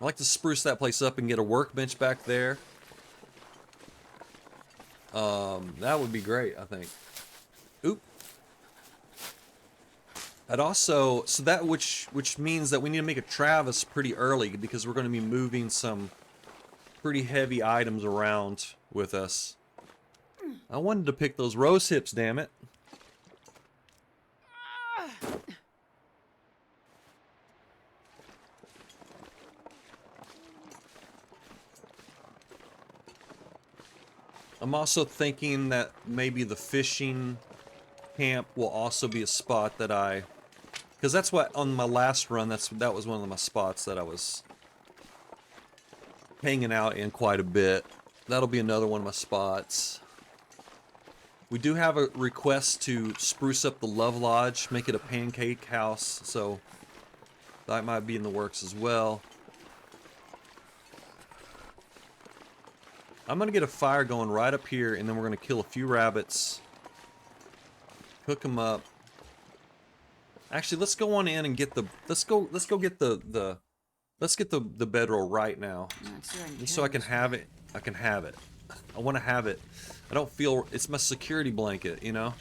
I like to spruce that place up and get a workbench back there. That would be great, I think. Oop. I'd also, so that which means that we need to make a Travis pretty early, because we're going to be moving some pretty heavy items around with us. I wanted to pick those rose hips, damn it. I'm also thinking that maybe the fishing camp will also be a spot that because that's what, on my last run, that was one of my spots that I was hanging out in quite a bit. That'll be another one of my spots. We do have a request to spruce up the Love Lodge, make it a pancake house, so that might be in the works as well. I'm gonna get a fire going right up here, and then we're gonna kill a few rabbits, cook them up. Actually, let's go on in and get let's get the bedroll right now, just so I can have it. I can have it. I want to have it. I don't feel, it's my security blanket, you know.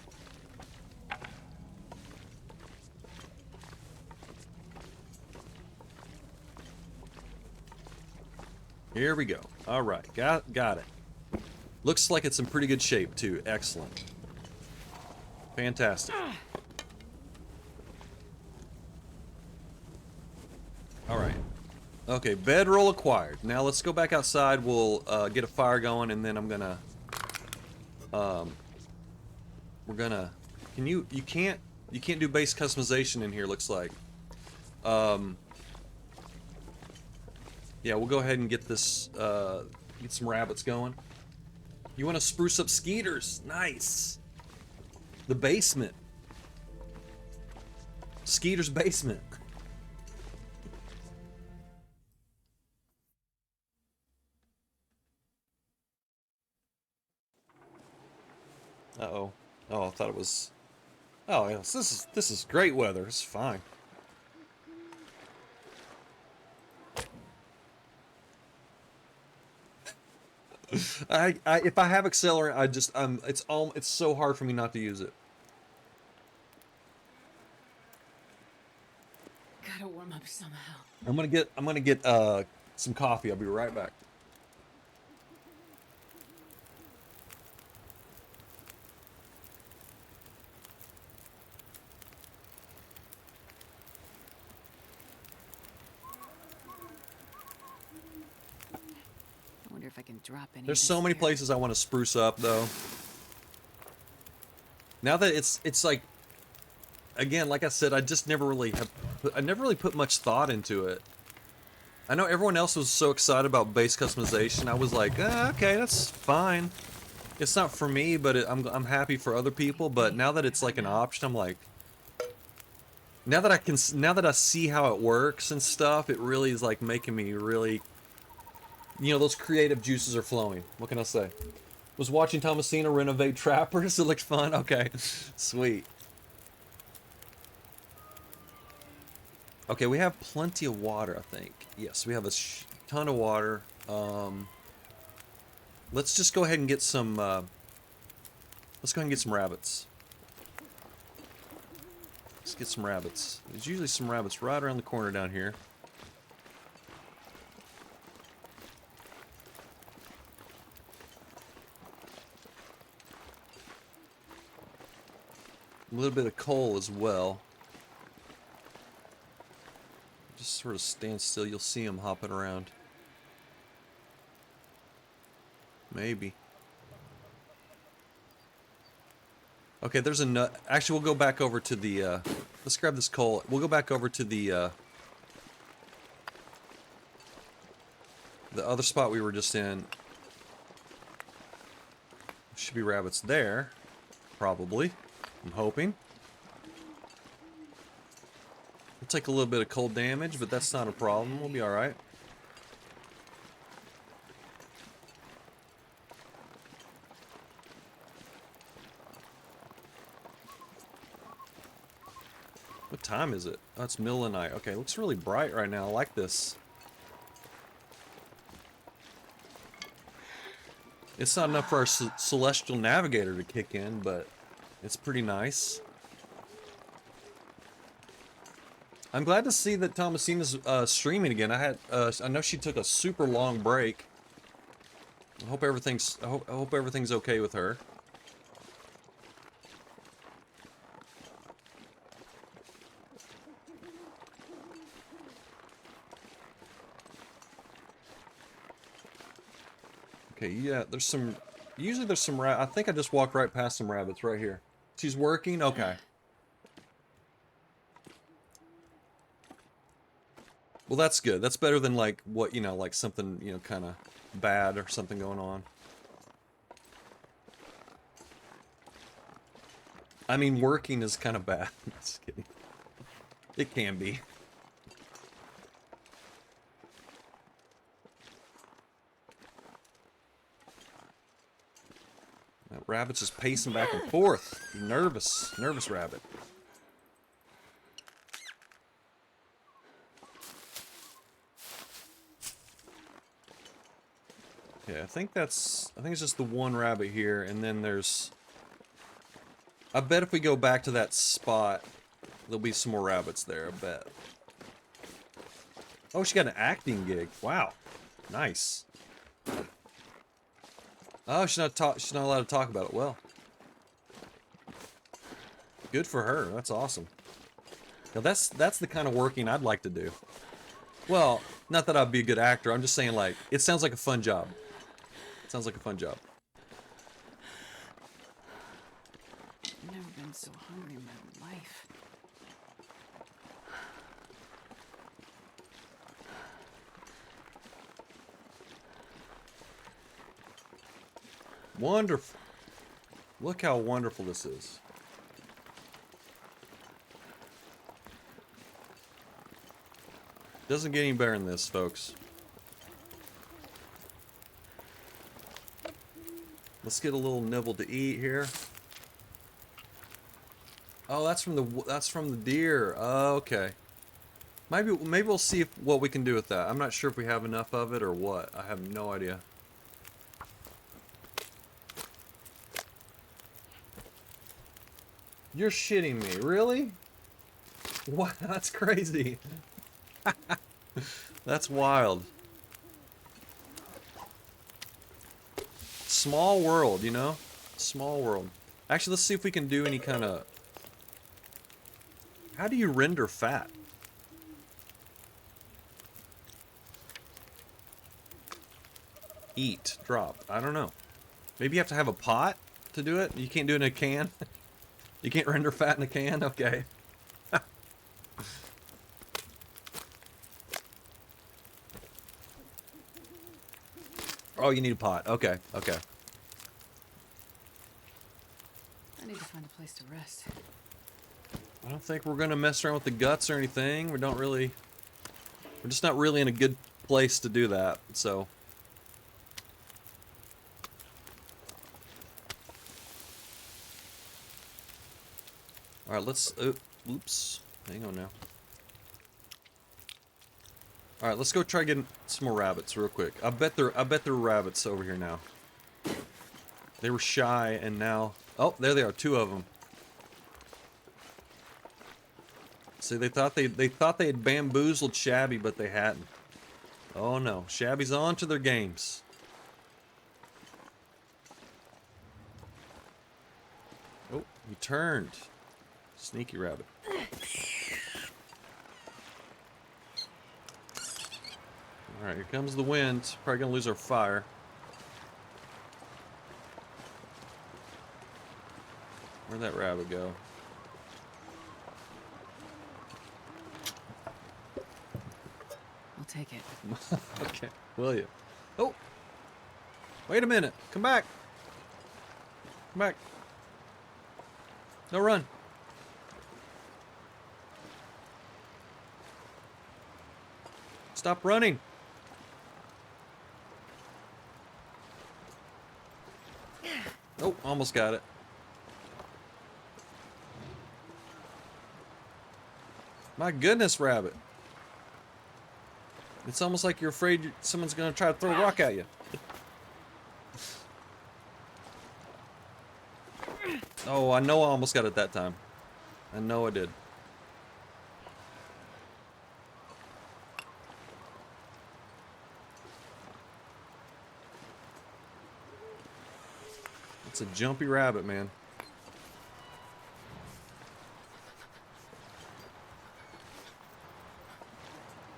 Here we go. All right, got it. Looks like it's in pretty good shape too. Excellent. Fantastic. All right. Okay, bedroll acquired. Now let's go back outside. We'll get a fire going, and then I'm gonna. We're gonna. You can't do base customization in here. Looks like. Yeah, we'll go ahead and get this, get some rabbits going. You want to spruce up Skeeter's? Nice. The basement. Skeeter's basement. was... Oh, yes, this is great weather. It's fine. If I have accelerant, I just it's so hard for me not to use it. Gotta warm up somehow. I'm gonna get some coffee. I'll be right back. I wonder if I can drop any. There's of so this many here. places I want to spruce up though. Now that it's like, again, like I said, I just never really I never really put much thought into it. I know everyone else was so excited about base customization. I was like, okay, that's fine. It's not for me, but I'm happy for other people. But now that it's like an option, I'm like, now that I see how it works and stuff, it really is like making me really, you know, those creative juices are flowing. What can I say? Was watching Thomasina renovate trappers. It looked fun. Okay, sweet. Okay, we have plenty of water, I think. Yes, we have a ton of water. Let's just go ahead and get some. Let's go ahead and get some rabbits. Let's get some rabbits. There's usually some rabbits right around the corner down here. A little bit of coal as well. Just sort of stand still. You'll see them hopping around. Maybe. Okay, there's a nut. Actually, we'll go back over to the, let's grab this coal. We'll go back over to the other spot we were just in. Should be rabbits there. Probably. I'm hoping. We'll take a little bit of cold damage, but that's not a problem. We'll be alright. What time is it? Oh, it's middle of the night. Okay, it looks really bright right now. I like this. It's not enough for our celestial navigator to kick in, but it's pretty nice. I'm glad to see that Thomasina's streaming again. I know she took a super long break. I hope everything's okay with her. Okay, yeah, usually there's some I think I just walked right past some rabbits right here. She's working? Okay. Well, that's good. That's better than like what, you know, like something, you know, kind of bad or something going on. I mean, working is kind of bad. Just kidding. It can be. That rabbit's just pacing back and forth. Nervous rabbit. Okay, I think it's just the one rabbit here, and then there's... I bet if we go back to that spot, there'll be some more rabbits there, I bet. Oh, she got an acting gig. Wow. Nice. Oh, she's not allowed to talk about it. Well. Good for her. That's awesome. Now that's the kind of working I'd like to do. Well, not that I'd be a good actor. I'm just saying, like, it sounds like a fun job. It sounds like a fun job. I've never been so hungry in my life. Wonderful. Look how wonderful this is. Doesn't get any better than this, folks. Let's get a little nibble to eat here. Oh, that's from the deer. Oh, okay. Maybe we'll see what we can do with that. I'm not sure if we have enough of it or what. I have no idea. You're shitting me, really? What? That's crazy. That's wild. Small world, you know? Small world. Actually, let's see if we can do any kind of... How do you render fat? Eat. Drop. I don't know. Maybe you have to have a pot to do it? You can't do it in a can? You can't render fat in a can? Okay. Oh, you need a pot. Okay, okay. I need to find a place to rest. I don't think we're gonna mess around with the guts or anything. We're just not really in a good place to do that, so. Alright, let's, oops, hang on now. Alright, let's go try getting some more rabbits real quick. I bet there are rabbits over here now. They were shy and now, oh, there they are, 2 of them. See, they thought they had bamboozled Shabby, but they hadn't. Oh no, Shabby's on to their games. Oh, he turned. Sneaky rabbit. Alright, here comes the wind. Probably gonna lose our fire. Where'd that rabbit go? I'll take it. Okay, will you? Oh! Wait a minute! Come back! Come back! No, run! Stop running! Oh, almost got it. My goodness, rabbit. It's almost like you're afraid someone's gonna try to throw a rock at you. Oh, I know I almost got it that time. I know I did. It's a jumpy rabbit, man.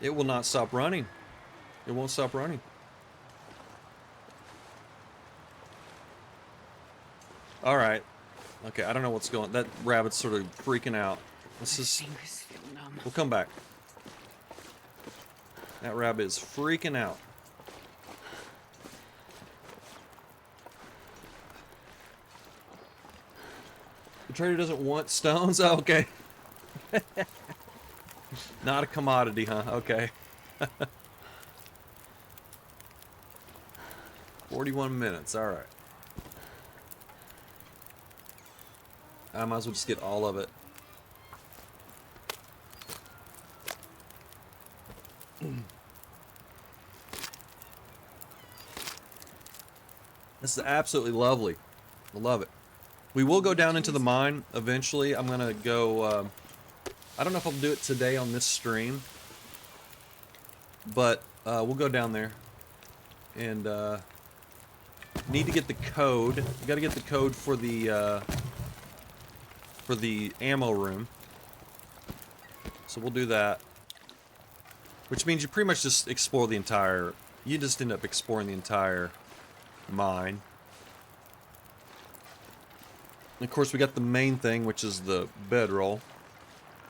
It will not stop running. It won't stop running. Alright. Okay, I don't know what's going on. That rabbit's sort of freaking out. Let's My just... fingers feel numb. We'll come back. That rabbit is freaking out. The trader doesn't want stones? Oh, okay. Not a commodity, huh? Okay. 41 minutes, alright. I might as well just get all of it. This is absolutely lovely. I love it. We will go down into the mine eventually. I'm gonna go, I don't know if I'll do it today on this stream, but we'll go down there and need to get the code. We gotta get the code for the ammo room. So we'll do that. Which means you pretty much just explore the entire, you just end up exploring the entire mine. And of course we got the main thing, which is the bedroll.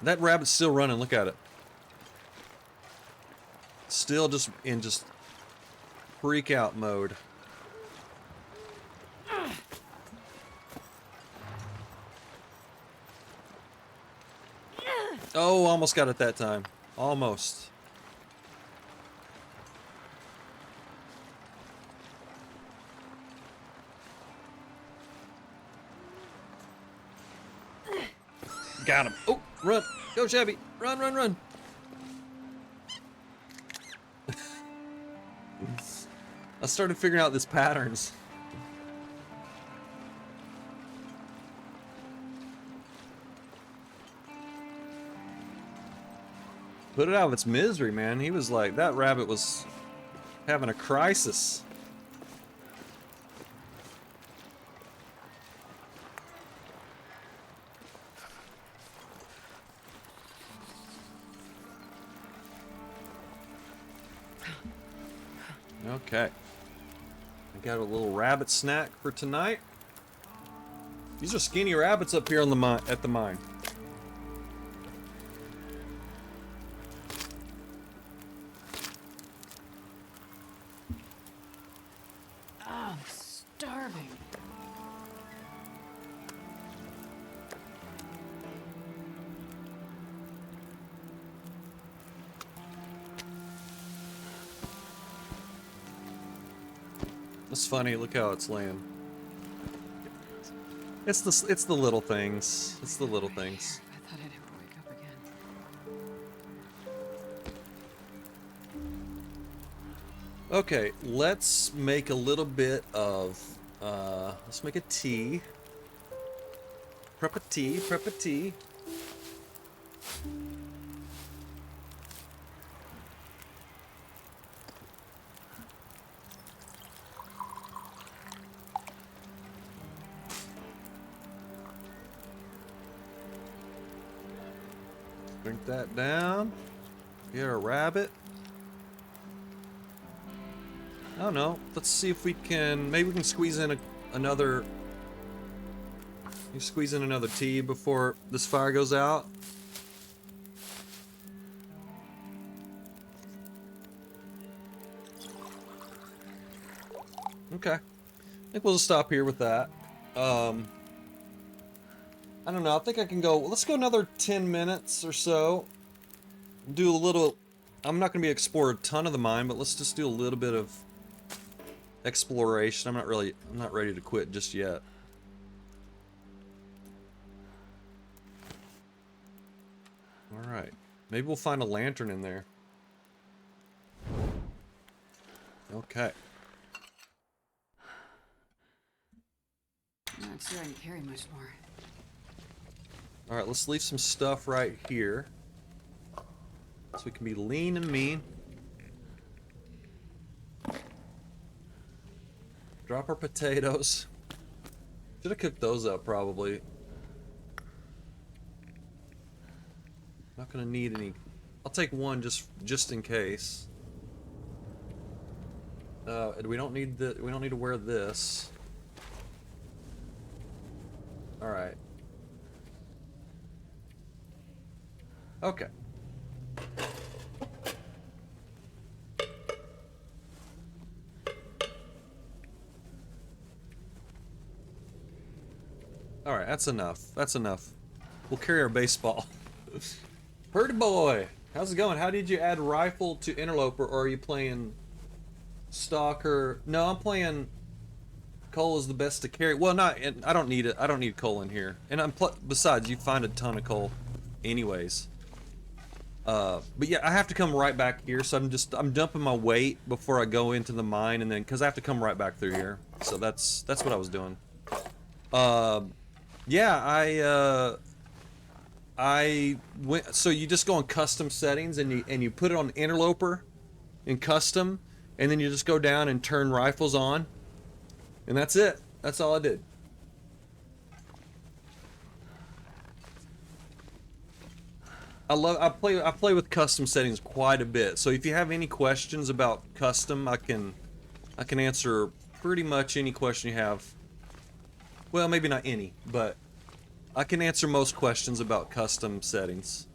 That rabbit's still running, look at it. Still just in just freak out mode. Oh, almost got it that time. Almost. Got him. Oh, run. Go, Chevy. Run, run, run. I started figuring out these patterns. Put it out of its misery, man. He was like, that rabbit was having a crisis. Okay. I got a little rabbit snack for tonight. These are skinny rabbits up here on the at the mine. I'm starving. It's funny, look how it's laying. It's the little things. It's the little things. I thought I'd never wake up again. Okay, let's make a little bit of let's make a tea. Prep a tea, prep a tea. Drink that down. Get a rabbit. I don't know. Let's see if we can. Maybe we can squeeze in another. You squeeze in another tea before this fire goes out. Okay. I think we'll just stop here with that. I don't know. I think I can go. Let's go another 10 minutes or so. Do a little. I'm not going to be exploring a ton of the mine, but let's just do a little bit of exploration. I'm not ready to quit just yet. All right. Maybe we'll find a lantern in there. Okay. I'm not sure I can carry much more. All right, let's leave some stuff right here. So we can be lean and mean. Drop our potatoes. Should have cooked those up probably. Not gonna need any. I'll take one just in case. We don't need to wear this. All right. Okay. All right, that's enough. That's enough. We'll carry our baseball. Purdy boy, how's it going? How did you add rifle to Interloper, or are you playing Stalker? No, I'm playing. Coal is the best to carry. Well, not. I don't need it. I don't need coal in here. And besides, you find a ton of coal, anyways. But yeah, I have to come right back here, so I'm dumping my weight before I go into the mine, and then because I have to come right back through here. So that's what I was doing. Yeah, I went. So you just go on custom settings, and you put it on Interloper, in custom, and then you just go down and turn rifles on, and that's it. That's all I did. I play with custom settings quite a bit. So if you have any questions about custom, I can answer pretty much any question you have. Well, maybe not any, but I can answer most questions about custom settings.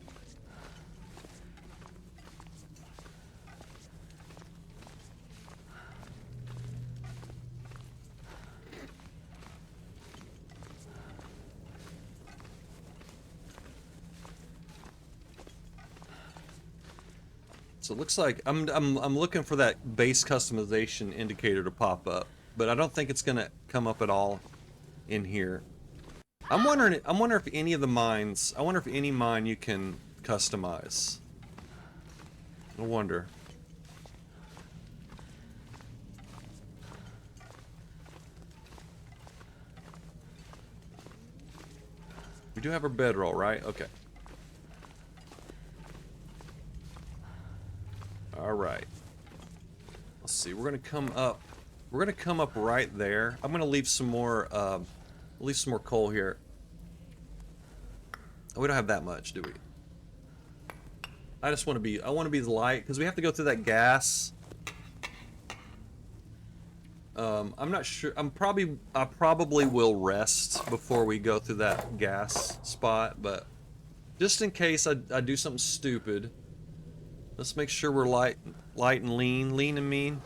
So it looks like I'm looking for that base customization indicator to pop up, but I don't think it's gonna come up at all in here. I'm wondering if any of the mines, I wonder if any mine you can customize. I wonder. We do have our bedroll, right? Okay. All right. Let's see. We're gonna come up. We're gonna come up right there. I'm gonna leave some more. Leave some more coal here. Oh, we don't have that much, do we? I just want to be. I want to be light because we have to go through that gas. I'm not sure. I probably will rest before we go through that gas spot, but just in case I do something stupid, let's make sure we're light and lean and mean.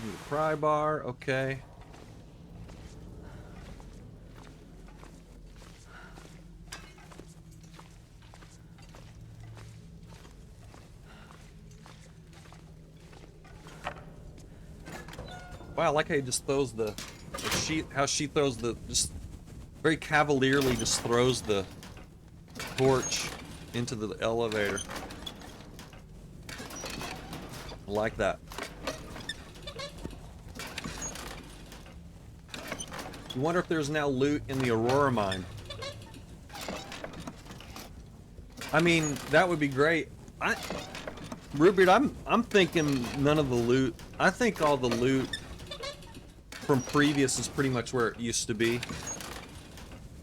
Need a pry bar, okay. Wow, I like how he just throws the sheet, how she throws the, just very cavalierly just throws the torch into the elevator. I like that. You wonder if there's now loot in the Aurora mine. I mean, that would be great. Rubeard, I'm thinking none of the loot. I think all the loot from previous is pretty much where it used to be.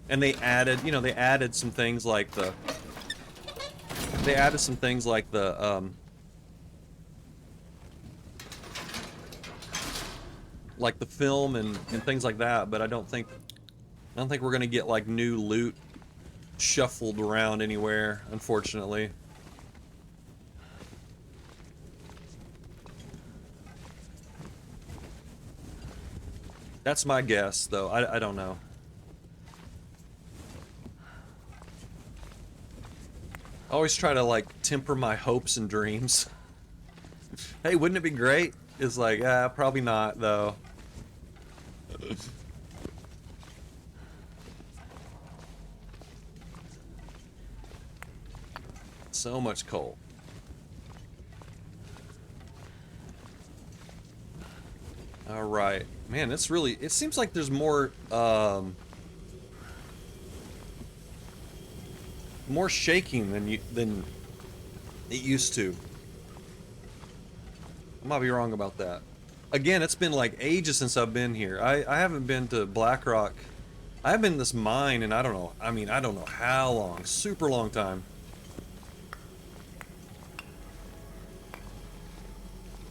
And they added, you know, they added some things like the like the film and things like that, but I don't think we're gonna get like new loot shuffled around anywhere, unfortunately. That's my guess, though. I don't know. I always try to like temper my hopes and dreams. Hey, wouldn't it be great? It's like, probably not, though. So much coal. All right, man. It's really. It seems like there's more. More shaking than it used to. I might be wrong about that. Again, it's been like ages since I've been here. I haven't been to Blackrock. I have been in this mine, and I don't know. I mean, I don't know how long. Super long time.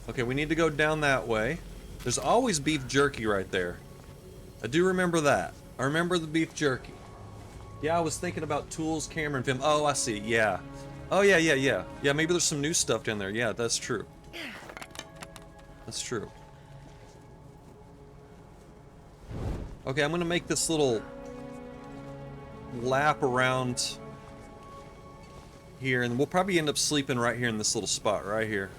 Okay, we need to go down that way. There's always beef jerky right there. I do remember that. I remember the beef jerky. Yeah, I was thinking about tools, camera, and film. Oh, I see. Yeah. Oh, yeah. Yeah, maybe there's some new stuff down there. Yeah, that's true. That's true. Okay, I'm gonna make this little lap around here, and we'll probably end up sleeping right here in this little spot right here.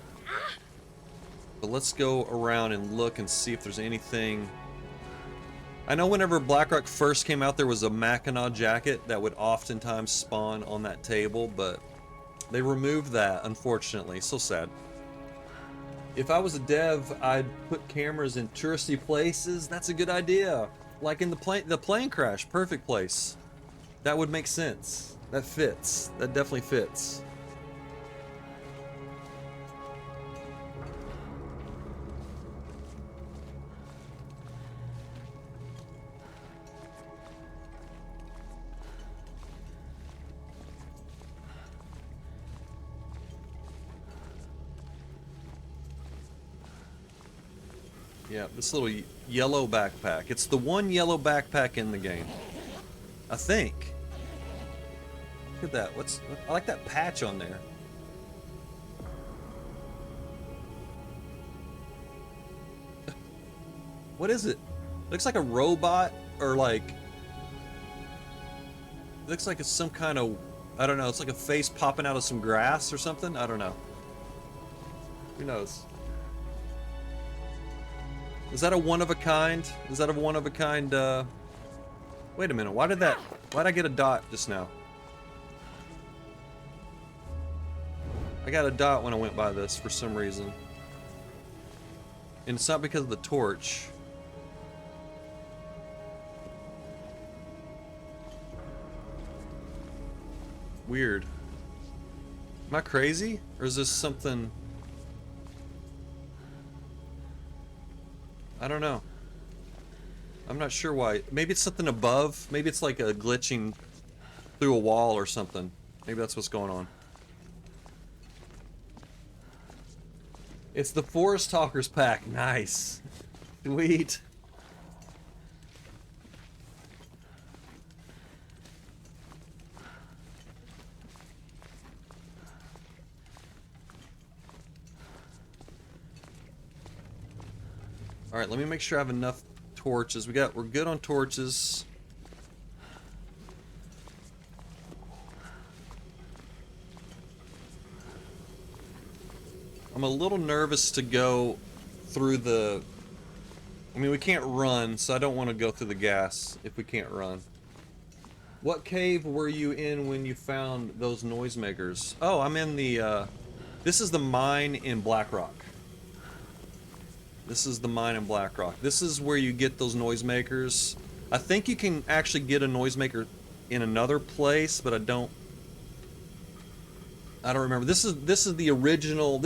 But let's go around and look and see if there's anything. I know whenever Blackrock first came out, there was a Mackinac jacket that would oftentimes spawn on that table, but they removed that, unfortunately. So sad. If I was a dev, I'd put cameras in touristy places. That's a good idea. Like in the plane crash, perfect place. That would make sense. That fits. That definitely fits. Yeah, this little yellow backpack. It's the one yellow backpack in the game, I think. Look at that. I like that patch on there. What is it? Looks like a robot, or like... Looks like it's some kind of... I don't know, it's like a face popping out of some grass or something? I don't know. Who knows? Is that a one-of-a-kind? Is that a one-of-a-kind, Wait a minute, why'd I get a dot just now? I got a dot when I went by this for some reason. And it's not because of the torch. Weird. Am I crazy? Or is this something... I don't know. I'm not sure why. Maybe it's something above. Maybe it's like a glitching through a wall or something. Maybe that's what's going on. It's the Forest Talkers pack. Nice. Sweet. Alright, let me make sure I have enough torches. We're good on torches. I'm a little nervous to go through the... I mean, we can't run, so I don't want to go through the gas if we can't run. What cave were you in when you found those noisemakers? Oh, I'm in the, this is the mine in Blackrock. This is the mine in Blackrock. This is where you get those noisemakers. I think you can actually get a noisemaker in another place, but I don't remember. This is the original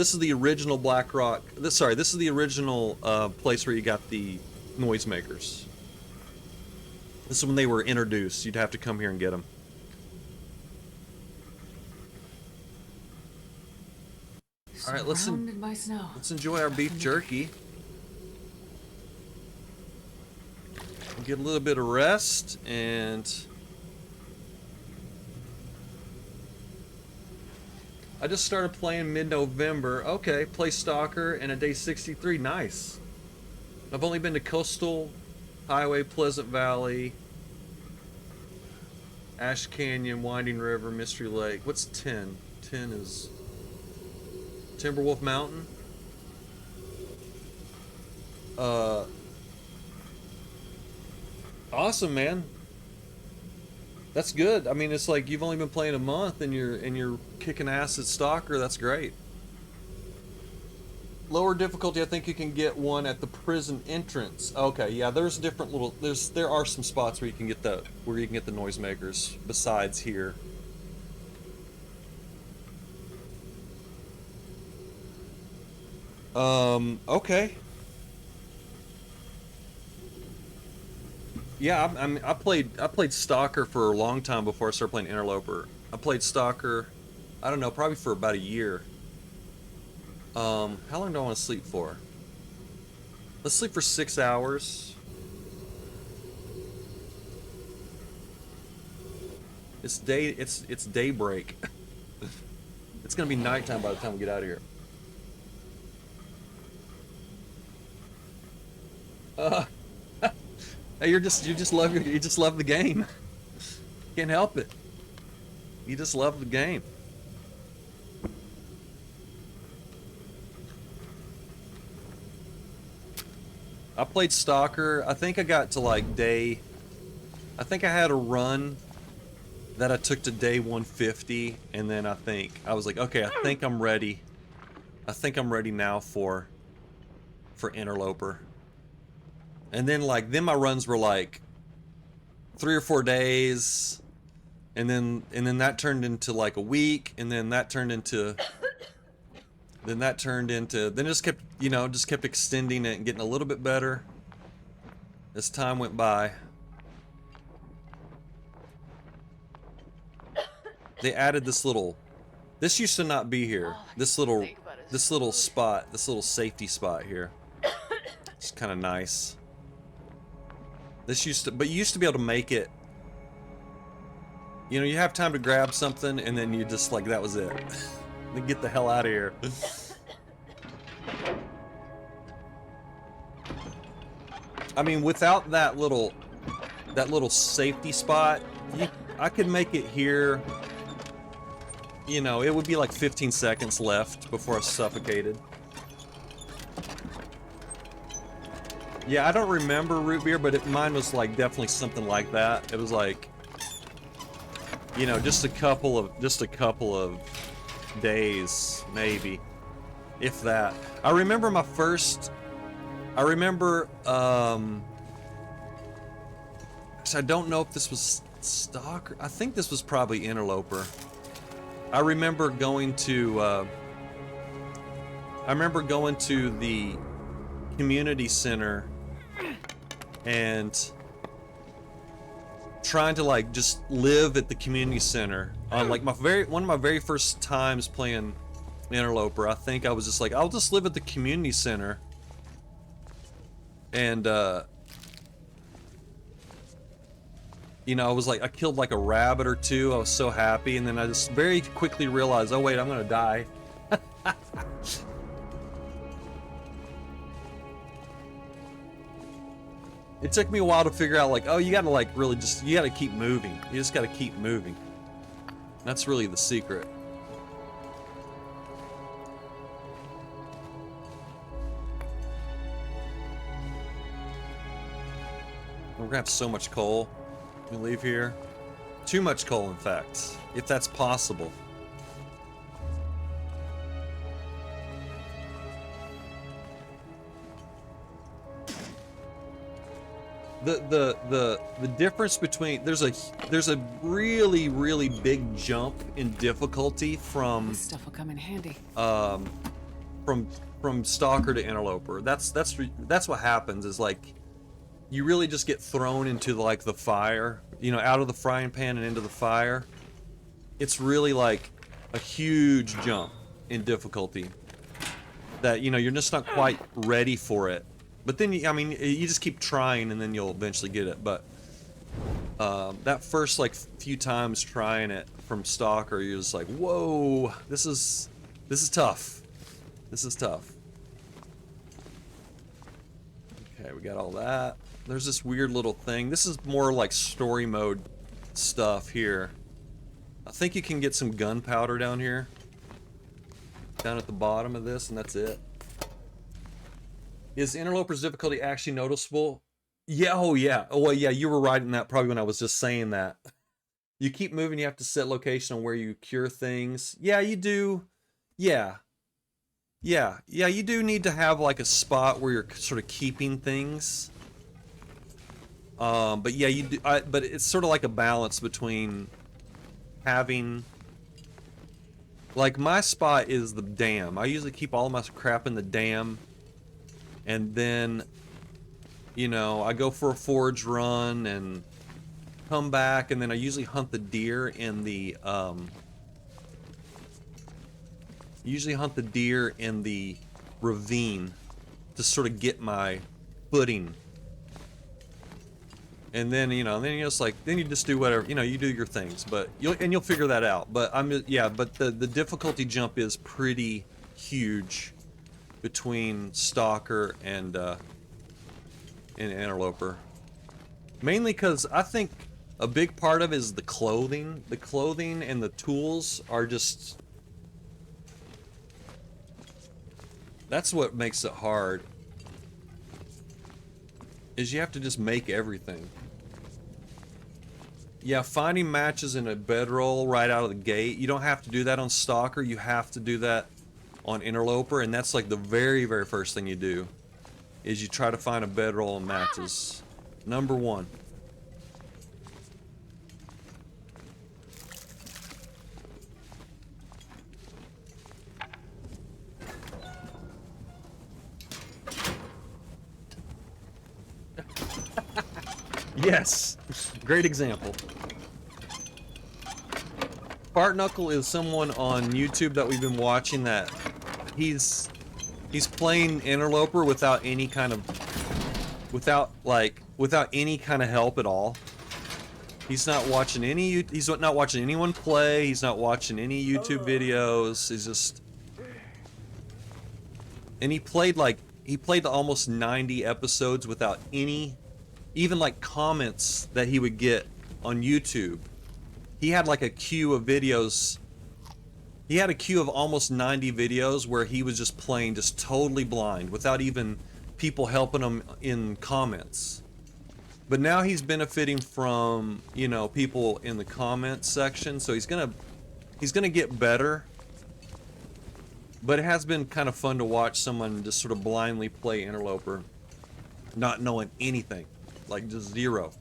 Blackrock. This is the original place where you got the noisemakers. This is when they were introduced. You'd have to come here and get them. All right, let's enjoy our beef jerky. Get a little bit of rest, and I just started playing mid-November. Okay, play Stalker and a day 63. Nice. I've only been to Coastal Highway, Pleasant Valley, Ash Canyon, Winding River, Mystery Lake. What's 10? 10 is Timberwolf Mountain. Awesome, man. That's good. I mean, it's like you've only been playing a month and you're kicking ass at Stalker. That's great. Lower difficulty, I think you can get one at the prison entrance. Okay, yeah, there's different little there are some spots where you can get the noisemakers besides here. Okay. Yeah, I played Stalker for a long time before I started playing Interloper. I played Stalker, I don't know, probably for about a year. How long do I want to sleep for? Let's sleep for 6 hours. It's daybreak. It's gonna be nighttime by the time we get out of here. Hey, you just love the game. Can't help it. You just love the game. I played Stalker. I think I got to like I think I had a run that I took to day 150, and then I was like, okay, I think I'm ready. I think I'm ready now for Interloper. And then my runs were like 3 or 4 days, and then that turned into like a week, and then that turned into then it just kept extending it and getting a little bit better as time went by. They added this used to not be here. This little safety spot here. It's kind of nice. But you used to be able to make it, you have time to grab something and then you just that was it. Then get the hell out of here. I mean, without that little safety spot, I could make it here. You know, it would be like 15 seconds left before I suffocated. Yeah, I don't remember root beer, but mine was like definitely something like that. It was like, you know, just a couple of days, maybe, if that. I remember my first. I remember. So I don't know if this was Stalker. I think this was probably Interloper. I remember going to. I remember going to the community center and trying to like just live at the community center on like one of my very first times playing Interloper. I think I was just like, I'll just live at the community center, and you know, I was like, I killed like a rabbit or two. I was so happy, and then I just very quickly realized, oh wait, I'm gonna die. It took me a while to figure out, like, oh, you gotta, like, really just, you gotta keep moving. You just gotta keep moving. That's really the secret. We're gonna have so much coal when we leave here. Too much coal, in fact, if that's possible. The difference between there's a really big jump in difficulty from This stuff will come in handy. From Stalker to Interloper. That's what happens, is like you really just get thrown into like the fire, you know, out of the frying pan and into the fire. It's really like a huge jump in difficulty that, you know, you're just not quite ready for it. But then, I mean, you just keep trying, and then you'll eventually get it. But that first, like, few times trying it from Stalker, you're just like, whoa, this is tough. This is tough. Okay, we got all that. There's this weird little thing. This is more like story mode stuff here. I think you can get some gunpowder down here. Down at the bottom of this, and that's it. Is Interloper's difficulty actually noticeable? Yeah, oh yeah. Oh well, yeah, you were right in that probably when I was just saying that. You keep moving, you have to set location on where you cure things. Yeah, you do. Yeah. Yeah, you do need to have like a spot where you're sort of keeping things. But yeah, you do, but it's sort of like a balance between having, like, my spot is the dam. I usually keep all of my crap in the dam. And then, you know, I go for a forage run and come back, and then I usually hunt the deer in the, ravine to sort of get my footing. And then, you know, then you just like, then you just do whatever, you know, you do your things, but you'll figure that out. But yeah, but the difficulty jump is pretty huge between Stalker and Interloper. Mainly because I think a big part of it is the clothing. The clothing and the tools are just... That's what makes it hard. Is you have to just make everything. Yeah, finding matches in a bedroll right out of the gate. You don't have to do that on Stalker. You have to do that on Interloper, and that's like the very first thing you do, is you try to find a bedroll and matches. Number one. Yes, great example. Fart Knuckle is someone on YouTube that we've been watching that he's playing Interloper without any kind of any kind of help at all. He's not watching anyone play. He's not watching any YouTube videos. He's just, and he played like he played almost 90 episodes without any, even like comments that he would get on YouTube. He had like a queue of videos. He had a queue of almost 90 videos where he was just playing just totally blind without even people helping him in comments. But now he's benefiting from, you know, people in the comments section, so he's gonna get better. But it has been kind of fun to watch someone just sort of blindly play Interloper, not knowing anything, like just zero.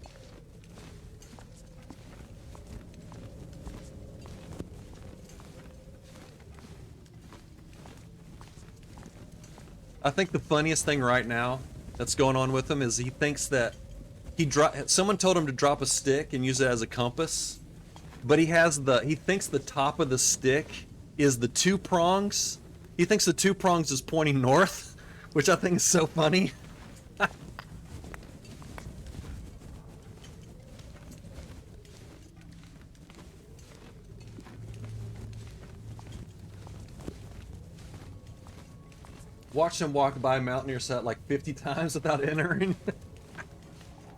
I think the funniest thing right now that's going on with him is he thinks that someone told him to drop a stick and use it as a compass, but he thinks the top of the stick is the two prongs. He thinks the two prongs is pointing north, which I think is so funny. Watch him walk by Mountaineer set like 50 times without entering.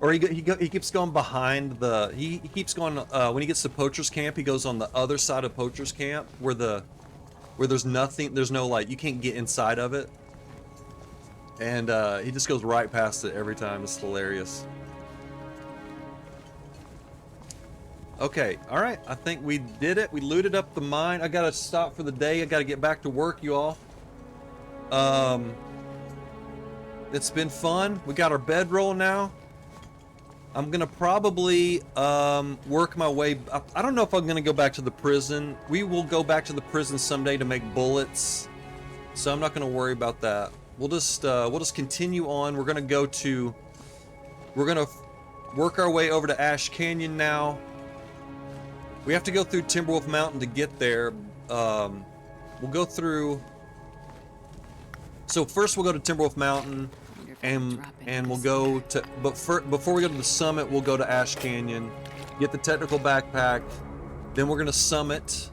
Or he keeps going behind the, he keeps going, when he gets to Poacher's Camp, he goes on the other side of Poacher's Camp where there's nothing, there's no like, you can't get inside of it. And he just goes right past it every time. It's hilarious. Okay, alright, I think we did it. We looted up the mine. I gotta stop for the day. I gotta get back to work, you all. It's been fun. We got our bedroll now. I'm gonna probably work my way. I don't know if I'm gonna go back to the prison. We will go back to the prison someday to make bullets, so I'm not gonna worry about that. We'll just continue on. We're gonna work our way over to Ash Canyon now. We have to go through Timberwolf Mountain to get there. We'll go through. So first we'll go to Timberwolf Mountain, and we'll go to. But before we go to the summit, we'll go to Ash Canyon, get the technical backpack. Then we're gonna summit,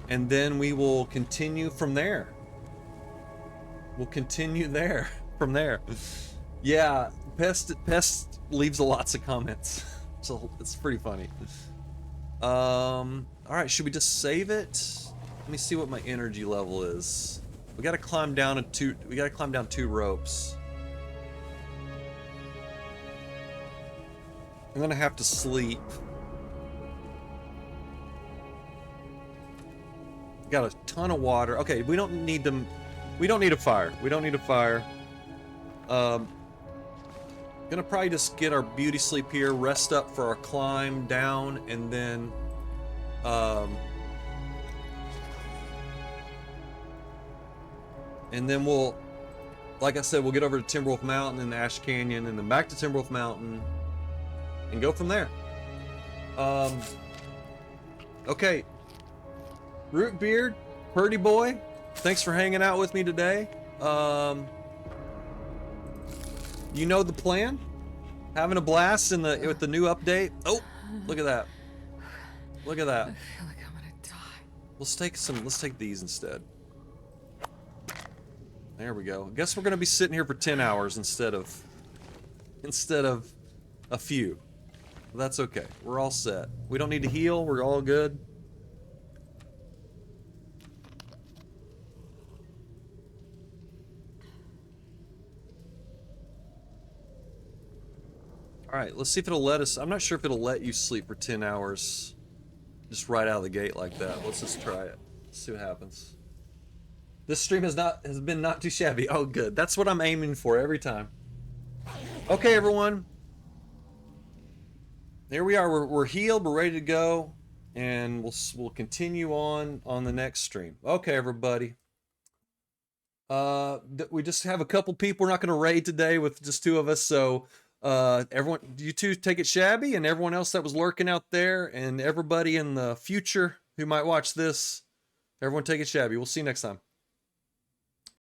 and then we will continue from there. We'll continue there from there. Yeah, Pest leaves lots of comments, so it's pretty funny. All right, should we just save it? Let me see what my energy level is. We gotta climb down two ropes. I'm gonna have to sleep. Got a ton of water. Okay, we don't need a fire. We don't need a fire. Gonna probably just get our beauty sleep here, rest up for our climb down, and then we'll, like I said, we'll get over to Timberwolf Mountain and Ash Canyon, and then back to Timberwolf Mountain, and go from there. Okay. Rootbeard, Purdy Boy, thanks for hanging out with me today. You know the plan. Having a blast with the new update. Oh, look at that. Look at that. I feel like I'm gonna die. Let's take these instead. There we go. I guess we're gonna be sitting here for 10 hours instead of a few. That's okay. We're all set. We don't need to heal. We're all good. Alright, let's see if it'll let us. I'm not sure if it'll let you sleep for 10 hours just right out of the gate like that. Let's just try it. Let's see what happens. This stream has been not too shabby. Oh, good. That's what I'm aiming for every time. Okay, everyone. There we are. We're healed. We're ready to go, and we'll continue on the next stream. Okay, everybody. We just have a couple people. We're not going to raid today with just two of us, so. Everyone, you two take it shabby, and everyone else that was lurking out there, and everybody in the future who might watch this, everyone take it shabby. We'll see you next time.